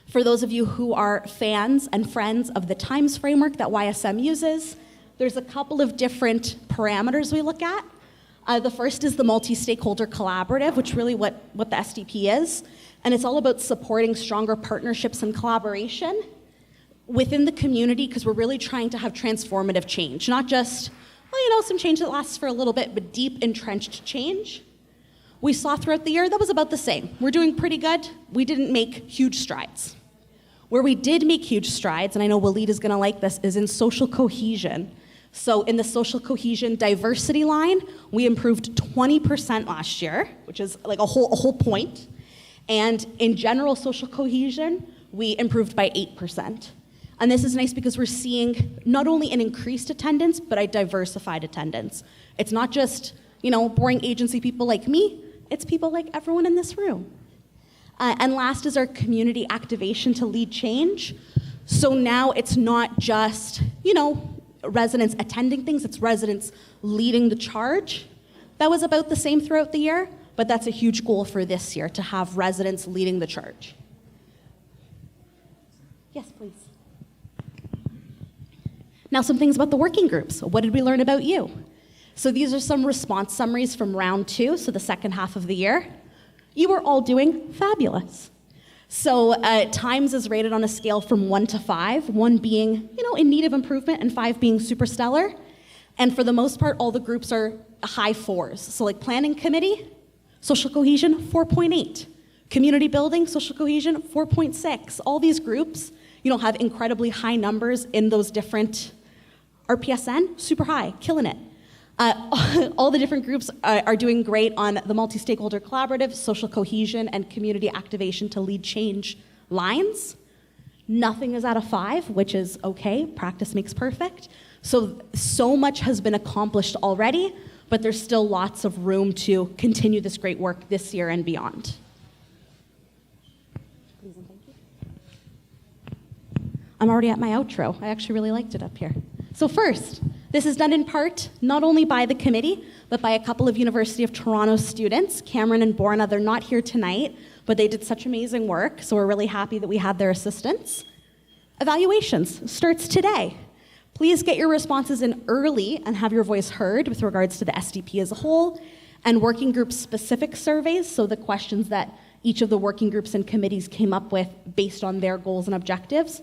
For those of you who are fans and friends of the times framework that YSM uses, there's a couple of different parameters we look at. The first is the multi-stakeholder collaborative, which really what the SDP is. And it's all about supporting stronger partnerships and collaboration within the community, because we're really trying to have transformative change, not just, some change that lasts for a little bit, but deep entrenched change. We saw throughout the year that was about the same. We're doing pretty good. We didn't make huge strides. Where we did make huge strides, and I know Walid is going to like this, is in social cohesion. So in the social cohesion diversity line, we improved 20% last year, which is like a whole point. And in general social cohesion, we improved by 8%. And this is nice because we're seeing not only an increased attendance, but a diversified attendance. It's not just, boring agency people like me, it's people like everyone in this room. And last is our community activation to lead change. So now it's not just, residents attending things, it's residents leading the charge. That was about the same throughout the year, but that's a huge goal for this year, to have residents leading the charge. Yes, please. Now some things about the working groups. What did we learn about you? So these are some response summaries from round 2, so the second half of the year. You are all doing fabulous. So Times is rated on a scale from 1 to 5, 1 being, in need of improvement and 5 being super stellar. And for the most part, all the groups are high 4s. So like planning committee, social cohesion, 4.8. Community building, social cohesion, 4.6. All these groups, have incredibly high numbers in those different RPSN, super high, killing it. All the different groups are doing great on the multi-stakeholder collaborative, social cohesion, and community activation to lead change lines. Nothing is at a 5, which is okay. Practice makes perfect. So much has been accomplished already, but there's still lots of room to continue this great work this year and beyond. Please and thank you. I'm already at my outro. I actually really liked it up here. So first, this is done in part not only by the committee, but by a couple of University of Toronto students, Cameron and Borna. They're not here tonight, but they did such amazing work, so we're really happy that we had their assistance. Evaluations starts today. Please get your responses in early and have your voice heard with regards to the SDP as a whole, and working group specific surveys, so the questions that each of the working groups and committees came up with based on their goals and objectives,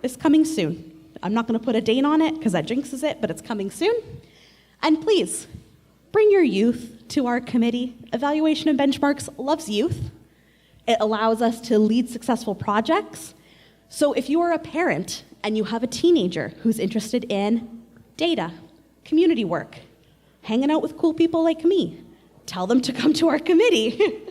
is coming soon. I'm not going to put a date on it because that jinxes it, but it's coming soon. And please, bring your youth to our committee. Evaluation and Benchmarks loves youth. It allows us to lead successful projects. So if you are a parent and you have a teenager who's interested in data, community work, hanging out with cool people like me, tell them to come to our committee.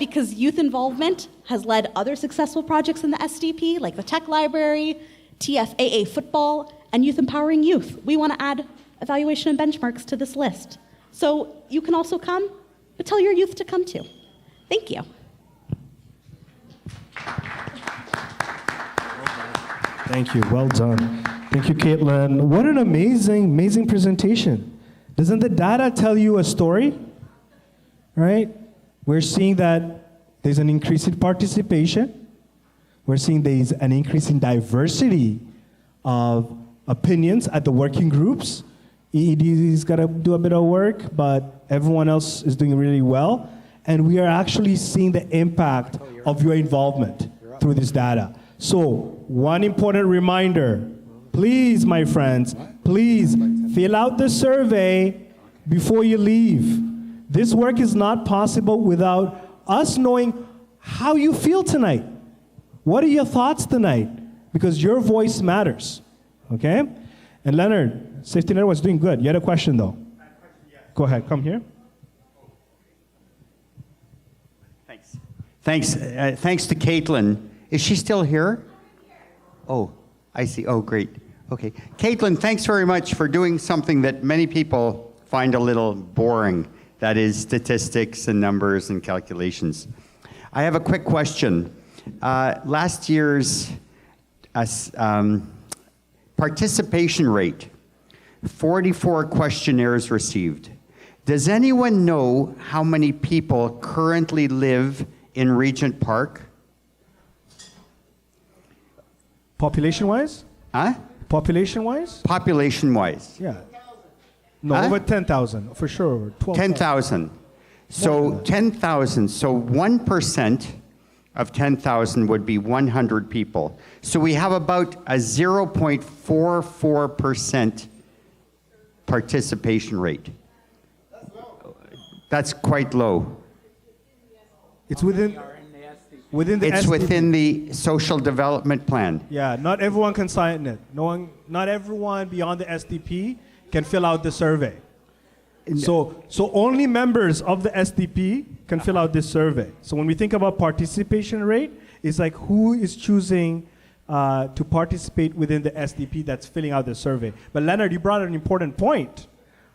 Because youth involvement has led other successful projects in the SDP, like the tech library, TFAA football, and youth empowering youth. We want to add evaluation and benchmarks to this list. So you can also come, but tell your youth to come too. Thank you. Thank you. Well done. Thank you, Caitlin. What an amazing, amazing presentation. Doesn't the data tell you a story? Right? We're seeing that there's an increase in participation. We're seeing there's an increase in diversity of opinions at the working groups. EED's got to do a bit of work, but everyone else is doing really well. And we are actually seeing the impact of your involvement through this data. So, one important reminder, please, my friends, please fill out the survey before you leave. This work is not possible without us knowing how you feel tonight. What are your thoughts tonight? Because your voice matters, okay? And Leonard, Safety Net was doing good. You had a question, though. Go ahead, come here. Thanks to Caitlin. Is she still here? Oh, I see. Oh, great. Okay. Caitlin, thanks very much for doing something that many people find a little boring. That is statistics and numbers and calculations. I have a quick question. Last year's participation rate, 44 questionnaires received. Does anyone know how many people currently live in Regent Park? Population-wise? Huh? Population-wise? Population-wise. Yeah. No, over 10,000, for sure. 10,000. So 10,000. So 1% of 10,000 would be 100 people. So we have about a 0.44% participation rate. That's quite low. It's within the It's SDP. within the social development plan. Yeah, not everyone can sign it. Not everyone beyond the SDP can fill out the survey. So only members of the SDP can fill out this survey. So when we think about participation rate, it's like who is choosing to participate within the SDP that's filling out the survey. But Leonard, you brought an important point.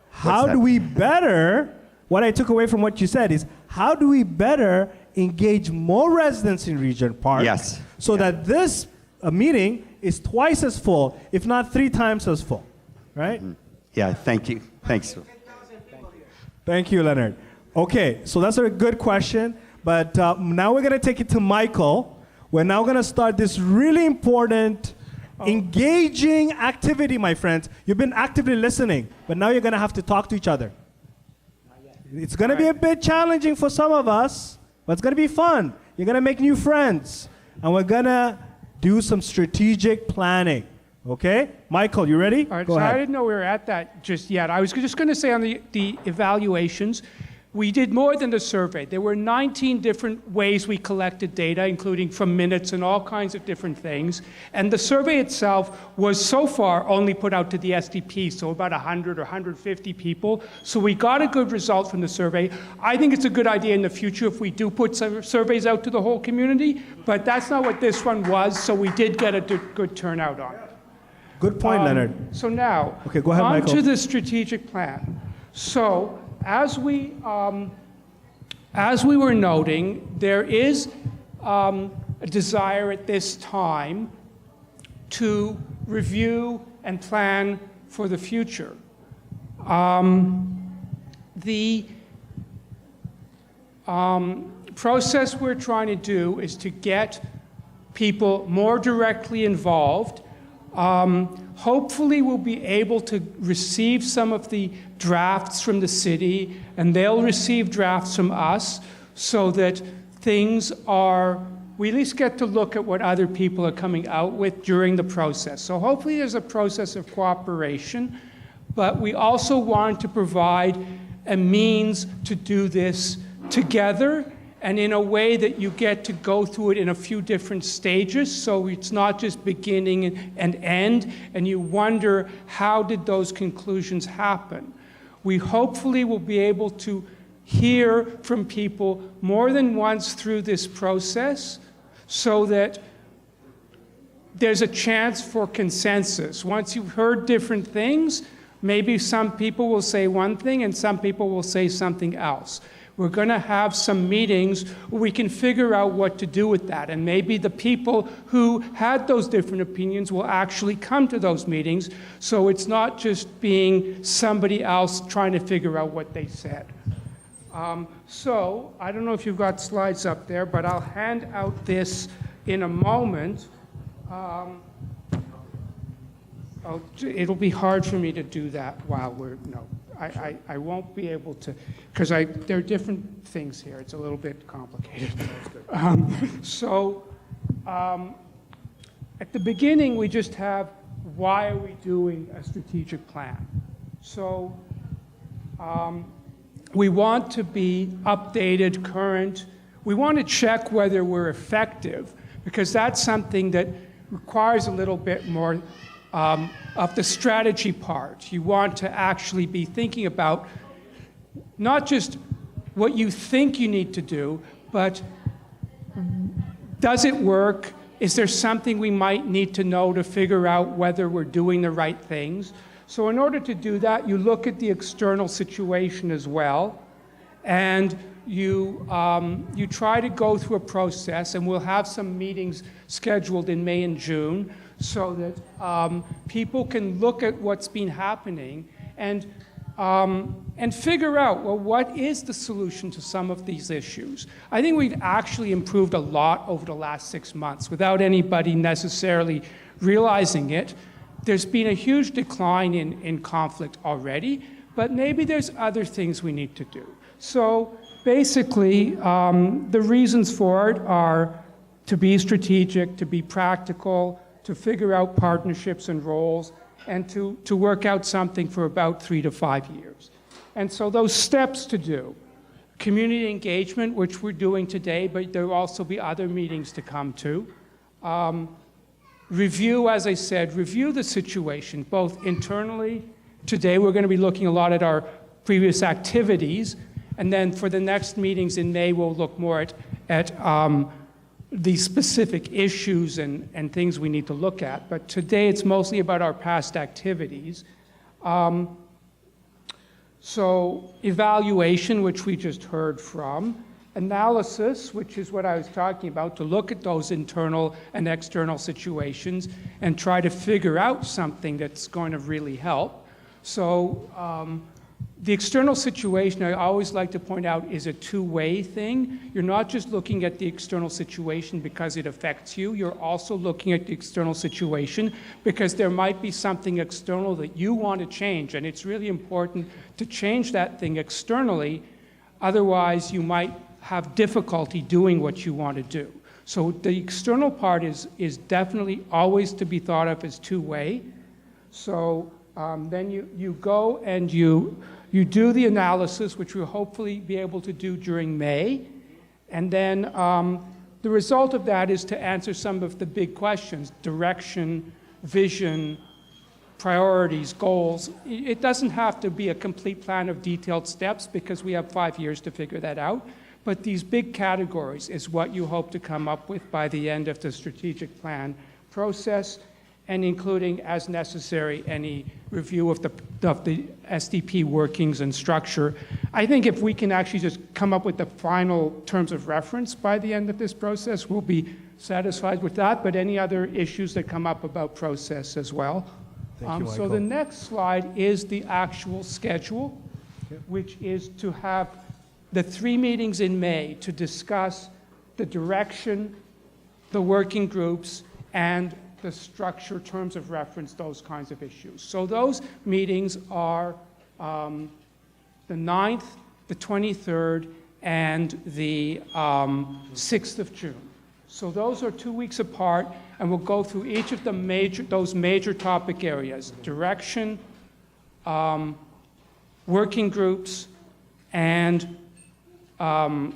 How do we better, what I took away from what you said is, how do we better engage more residents in Regent Park so that this meeting is twice as full, if not 3 times as full, right? Yeah, thank you. Thanks. Thank you, Leonard. Okay, so that's a good question, but now we're going to take it to Michael. We're now going to start this really important, engaging activity, my friends. You've been actively listening, but now you're going to have to talk to each other. It's going to be a bit challenging for some of us, but it's going to be fun. You're going to make new friends, and we're going to do some strategic planning. Okay? Michael, you ready? All right, Go so ahead. I didn't know we were at that just yet. I was just going to say on the evaluations, we did more than the survey. There were 19 different ways we collected data, including from minutes and all kinds of different things. And the survey itself was so far only put out to the SDP, so about 100 or 150 people. So we got a good result from the survey. I think it's a good idea in the future if we do put surveys out to the whole community, but that's not what this one was, so we did get a good turnout on it. Good point, Leonard. So now, Okay, go ahead, on Michael. to the strategic plan. So as we were noting, there is a desire at this time to review and plan for the future. The process we're trying to do is to get people more directly involved. Hopefully we'll be able to receive some of the drafts from the city, and they'll receive drafts from us, so that we at least get to look at what other people are coming out with during the process. So hopefully there's a process of cooperation, but we also want to provide a means to do this together and in a way that you get to go through it in a few different stages, so it's not just beginning and end, and you wonder, how did those conclusions happen? We hopefully will be able to hear from people more than once through this process, so that there's a chance for consensus. Once you've heard different things, maybe some people will say one thing and some people will say something else. We're going to have some meetings where we can figure out what to do with that. And maybe the people who had those different opinions will actually come to those meetings, so it's not just being somebody else trying to figure out what they said. So I don't know if you've got slides up there, but I'll hand out this in a moment. It'll be hard for me to do that while we're, no. I won't be able to, because there are different things here. It's a little bit complicated. At the beginning, we just have, why are we doing a strategic plan? So we want to be updated, current. We want to check whether we're effective, because that's something that requires a little bit more of the strategy part. You want to actually be thinking about not just what you think you need to do, but does it work? Is there something we might need to know to figure out whether we're doing the right things? So in order to do that, you look at the external situation as well, and you try to go through a process, and we'll have some meetings scheduled in May and June, so that people can look at what's been happening and figure out, well, what is the solution to some of these issues? I think we've actually improved a lot over the last 6 months without anybody necessarily realizing it. There's been a huge decline in conflict already, but maybe there's other things we need to do. So basically, the reasons for it are to be strategic, to be practical, to figure out partnerships and roles, and to work out something for about 3 to 5 years. And so those steps to do, community engagement, which we're doing today, but there will also be other meetings to come to. Review, as I said, review the situation, both internally. Today we're going to be looking a lot at our previous activities, and then for the next meetings in May, we'll look more at the specific issues and things we need to look at. But today it's mostly about our past activities. So evaluation, which we just heard from. Analysis, which is what I was talking about, to look at those internal and external situations and try to figure out something that's going to really help. So the external situation, I always like to point out, is a two-way thing. You're not just looking at the external situation because it affects you. You're also looking at the external situation because there might be something external that you want to change, and it's really important to change that thing externally. Otherwise, you might have difficulty doing what you want to do. So the external part is definitely always to be thought of as two-way. So then you go and you do the analysis, which we'll hopefully be able to do during May. And then the result of that is to answer some of the big questions: direction, vision, priorities, goals. It doesn't have to be a complete plan of detailed steps because we have 5 years to figure that out. But these big categories is what you hope to come up with by the end of the strategic plan process, and including, as necessary, any review of the SDP workings and structure. I think if we can actually just come up with the final terms of reference by the end of this process, we'll be satisfied with that, but any other issues that come up about process as well. Thank you, so the next slide is the actual schedule, which is to have the 3 meetings in May to discuss the direction, the working groups, and the structure, terms of reference, those kinds of issues. So those meetings are the 9th, the 23rd, and the 6th of June. So those are 2 weeks apart, and we'll go through each of those major topic areas: direction, working groups, and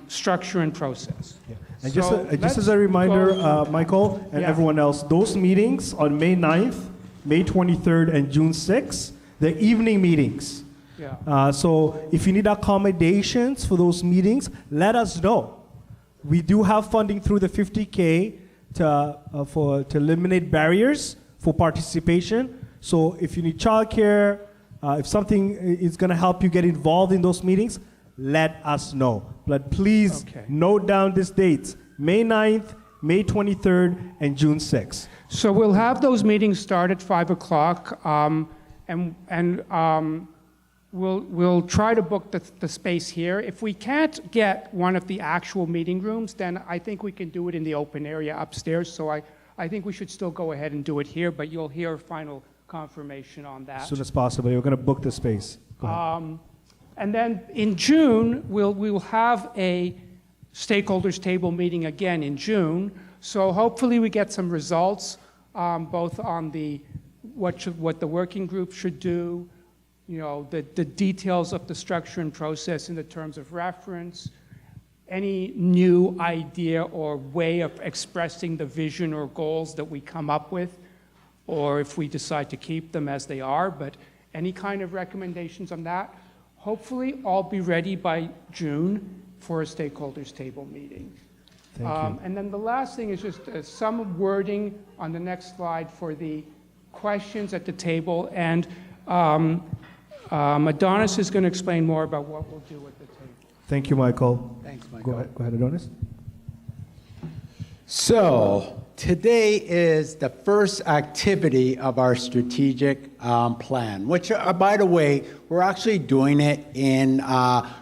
structure and process. Yeah. And just as a reminder, Michael and everyone else, those meetings on May 9th, May 23rd, and June 6th, they're evening meetings. Yeah. So if you need accommodations for those meetings, let us know. We do have funding through the 50K to eliminate barriers for participation. So if you need childcare, if something is going to help you get involved in those meetings, let us know. But please note down these dates: May 9th, May 23rd, and June 6th. So we'll have those meetings start at 5 o'clock, we'll try to book the space here. If we can't get one of the actual meeting rooms, then I think we can do it in the open area upstairs. So I think we should still go ahead and do it here, but you'll hear final confirmation on that. As soon as possible. You're going to book the space. Go ahead. And then in June, we'll have a stakeholders table meeting again in June. So hopefully we get some results, both on what the working group should do, you know, the details of the structure and process in the terms of reference, any new idea or way of expressing the vision or goals that we come up with, or if we decide to keep them as they are, but any kind of recommendations on that. Hopefully all be ready by June for a stakeholders table meeting. Thank you. And then the last thing is just some wording on the next slide for the questions at the table. And Adonis is going to explain more about what we'll do at the table. Thank you, Michael. Thanks, Michael. Go ahead, Adonis. So today is the first activity of our strategic plan, which, by the way, we're actually doing it in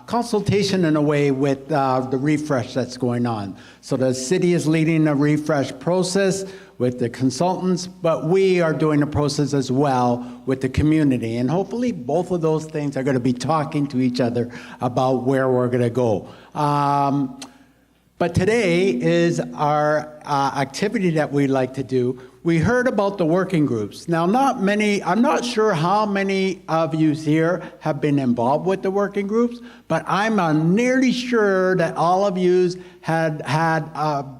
consultation in a way with the refresh that's going on. So the city is leading the refresh process with the consultants, but we are doing the process as well with the community. And hopefully both of those things are going to be talking to each other about where we're going to go. But today is our activity that we like to do. We heard about the working groups. Now, I'm not sure how many of you here have been involved with the working groups, but I'm nearly sure that all of you had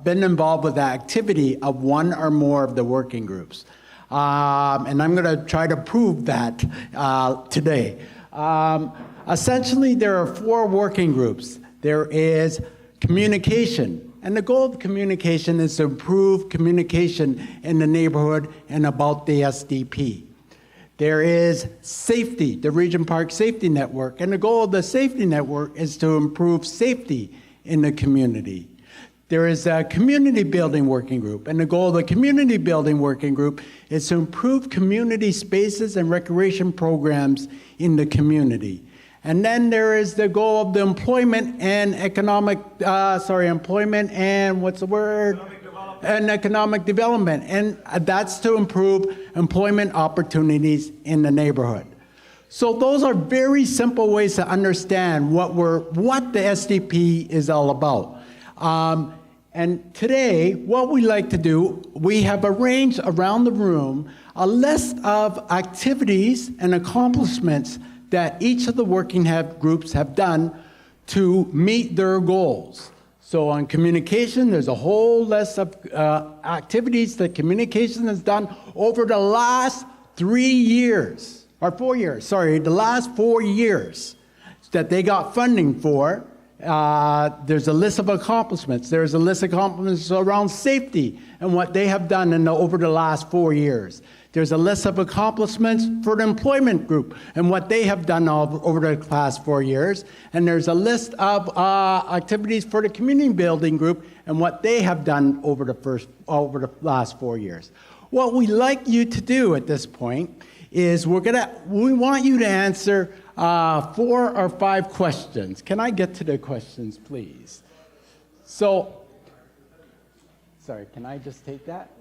been involved with the activity of one or more of the working groups. And I'm going to try to prove that today. Essentially, there are 4 working groups. There is communication, and the goal of communication is to improve communication in the neighborhood and about the SDP. There is safety, the Regent Park Safety Network, and the goal of the safety network is to improve safety in the community. There is a community building working group, and the goal of the community building working group is to improve community spaces and recreation programs in the community. And then there is the goal of the employment and economic development. And that's to improve employment opportunities in the neighborhood. So those are very simple ways to understand what the SDP is all about. And today, what we like to do, we have arranged around the room a list of activities and accomplishments that each of the working groups have done to meet their goals. So on communication, there's a whole list of activities that communication has done over the last 4 years that they got funding for. There's a list of accomplishments. There's a list of accomplishments around safety and what they have done over the last 4 years. There's a list of accomplishments for the employment group and what they have done over the past 4 years. And there's a list of activities for the community building group and what they have done over the last 4 years. What we like you to do at this point is we want you to answer 4 or 5 questions. Can I get to the questions, please? So, sorry, can I just take that?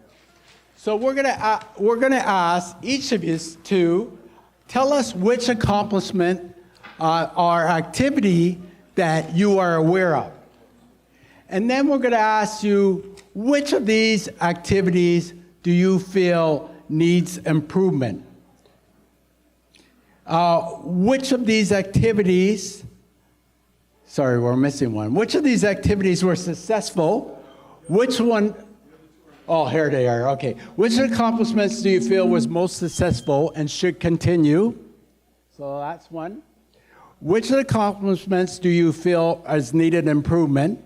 So we're gonna ask each of you to tell us which accomplishment or activity that you are aware of. And then we're gonna ask you which of these activities do you feel needs improvement? Which of these activities, sorry, we're missing one. Which of these activities were successful? Which one? Oh, here they are, okay. Which accomplishments do you feel was most successful and should continue? So that's one. Which accomplishments do you feel as needed improvement?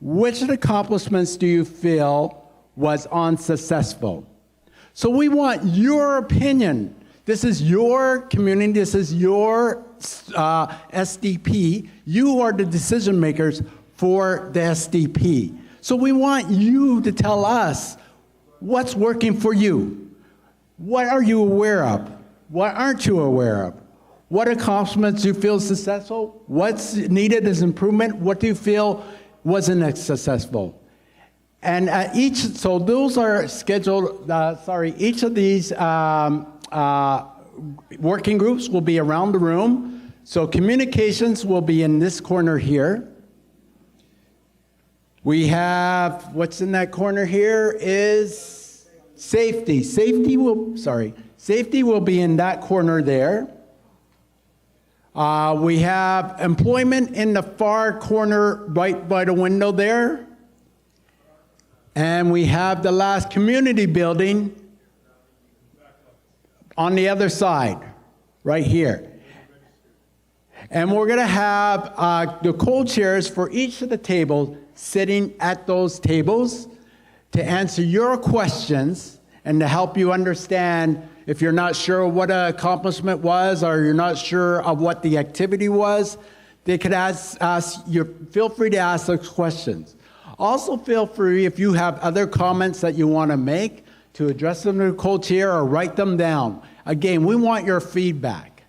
Which accomplishments do you feel was unsuccessful. So we want your opinion. This is your community, this is your SDP. You are the decision makers for the SDP. So we want you to tell us what's working for you. What are you aware of? What aren't you aware of? What accomplishments do you feel successful? What's needed as improvement? What do you feel wasn't successful? And so those are scheduled, each of these working groups will be around the room. So communications will be in this corner here. We have, what's in that corner here is safety. Safety will be in that corner there. We have employment in the far corner right by the window there. And we have the last community building on the other side, right here. And we're going to have the co-chairs for each of the tables sitting at those tables to answer your questions and to help you understand if you're not sure what an accomplishment was or you're not sure of what the activity was. They could feel free to ask those questions. Also feel free, if you have other comments that you want to make, to address them to the co-chair or write them down. Again, we want your feedback.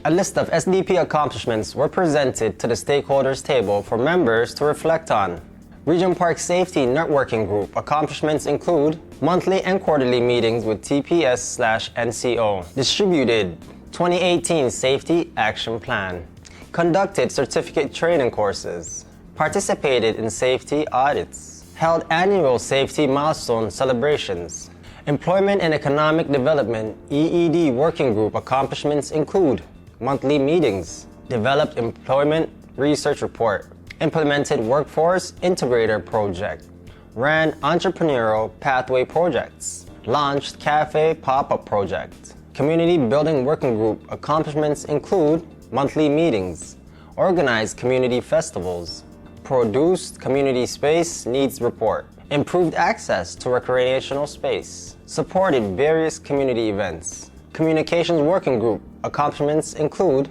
A list of SDP accomplishments were presented to the stakeholders table for members to reflect on. Regent Park Safety Networking Group accomplishments include monthly and quarterly meetings with TPS/NCO, distributed 2018 Safety Action Plan, conducted certificate training courses, participated in safety audits, held annual safety milestone celebrations. Employment and Economic Development EED Working Group accomplishments include monthly meetings, developed employment research report, implemented Workforce Integrator Project, ran entrepreneurial pathway projects, launched Cafe Pop-Up Project. Community Building Working Group accomplishments include monthly meetings, organized community festivals, produced Community Space Needs Report, improved access to recreational space, supported various community events. Communications Working Group accomplishments include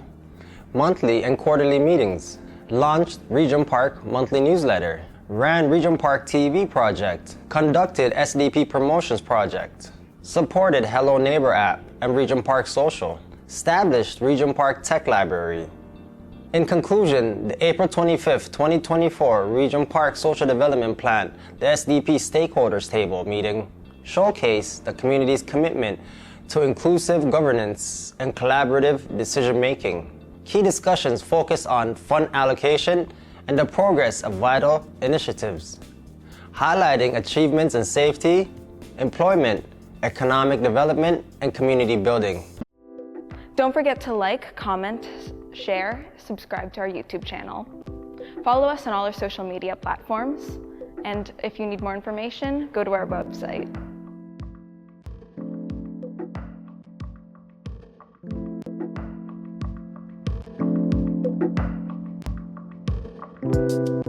monthly and quarterly meetings, launched Regent Park monthly newsletter, ran Regent Park TV project, conducted SDP promotions project, supported Hello Neighbor app and Regent Park Social, established Regent Park Tech Library. In conclusion, the April 25th, 2024 Regent Park Social Development Plan, the SDP Stakeholders Table meeting, showcased the community's commitment to inclusive governance and collaborative decision-making. Key discussions focused on fund allocation and the progress of vital initiatives, highlighting achievements in safety, employment, economic development, and community building. Don't forget to like, comment, share, subscribe to our YouTube channel. Follow us on all our social media platforms, and if you need more information, go to our website. Thank you.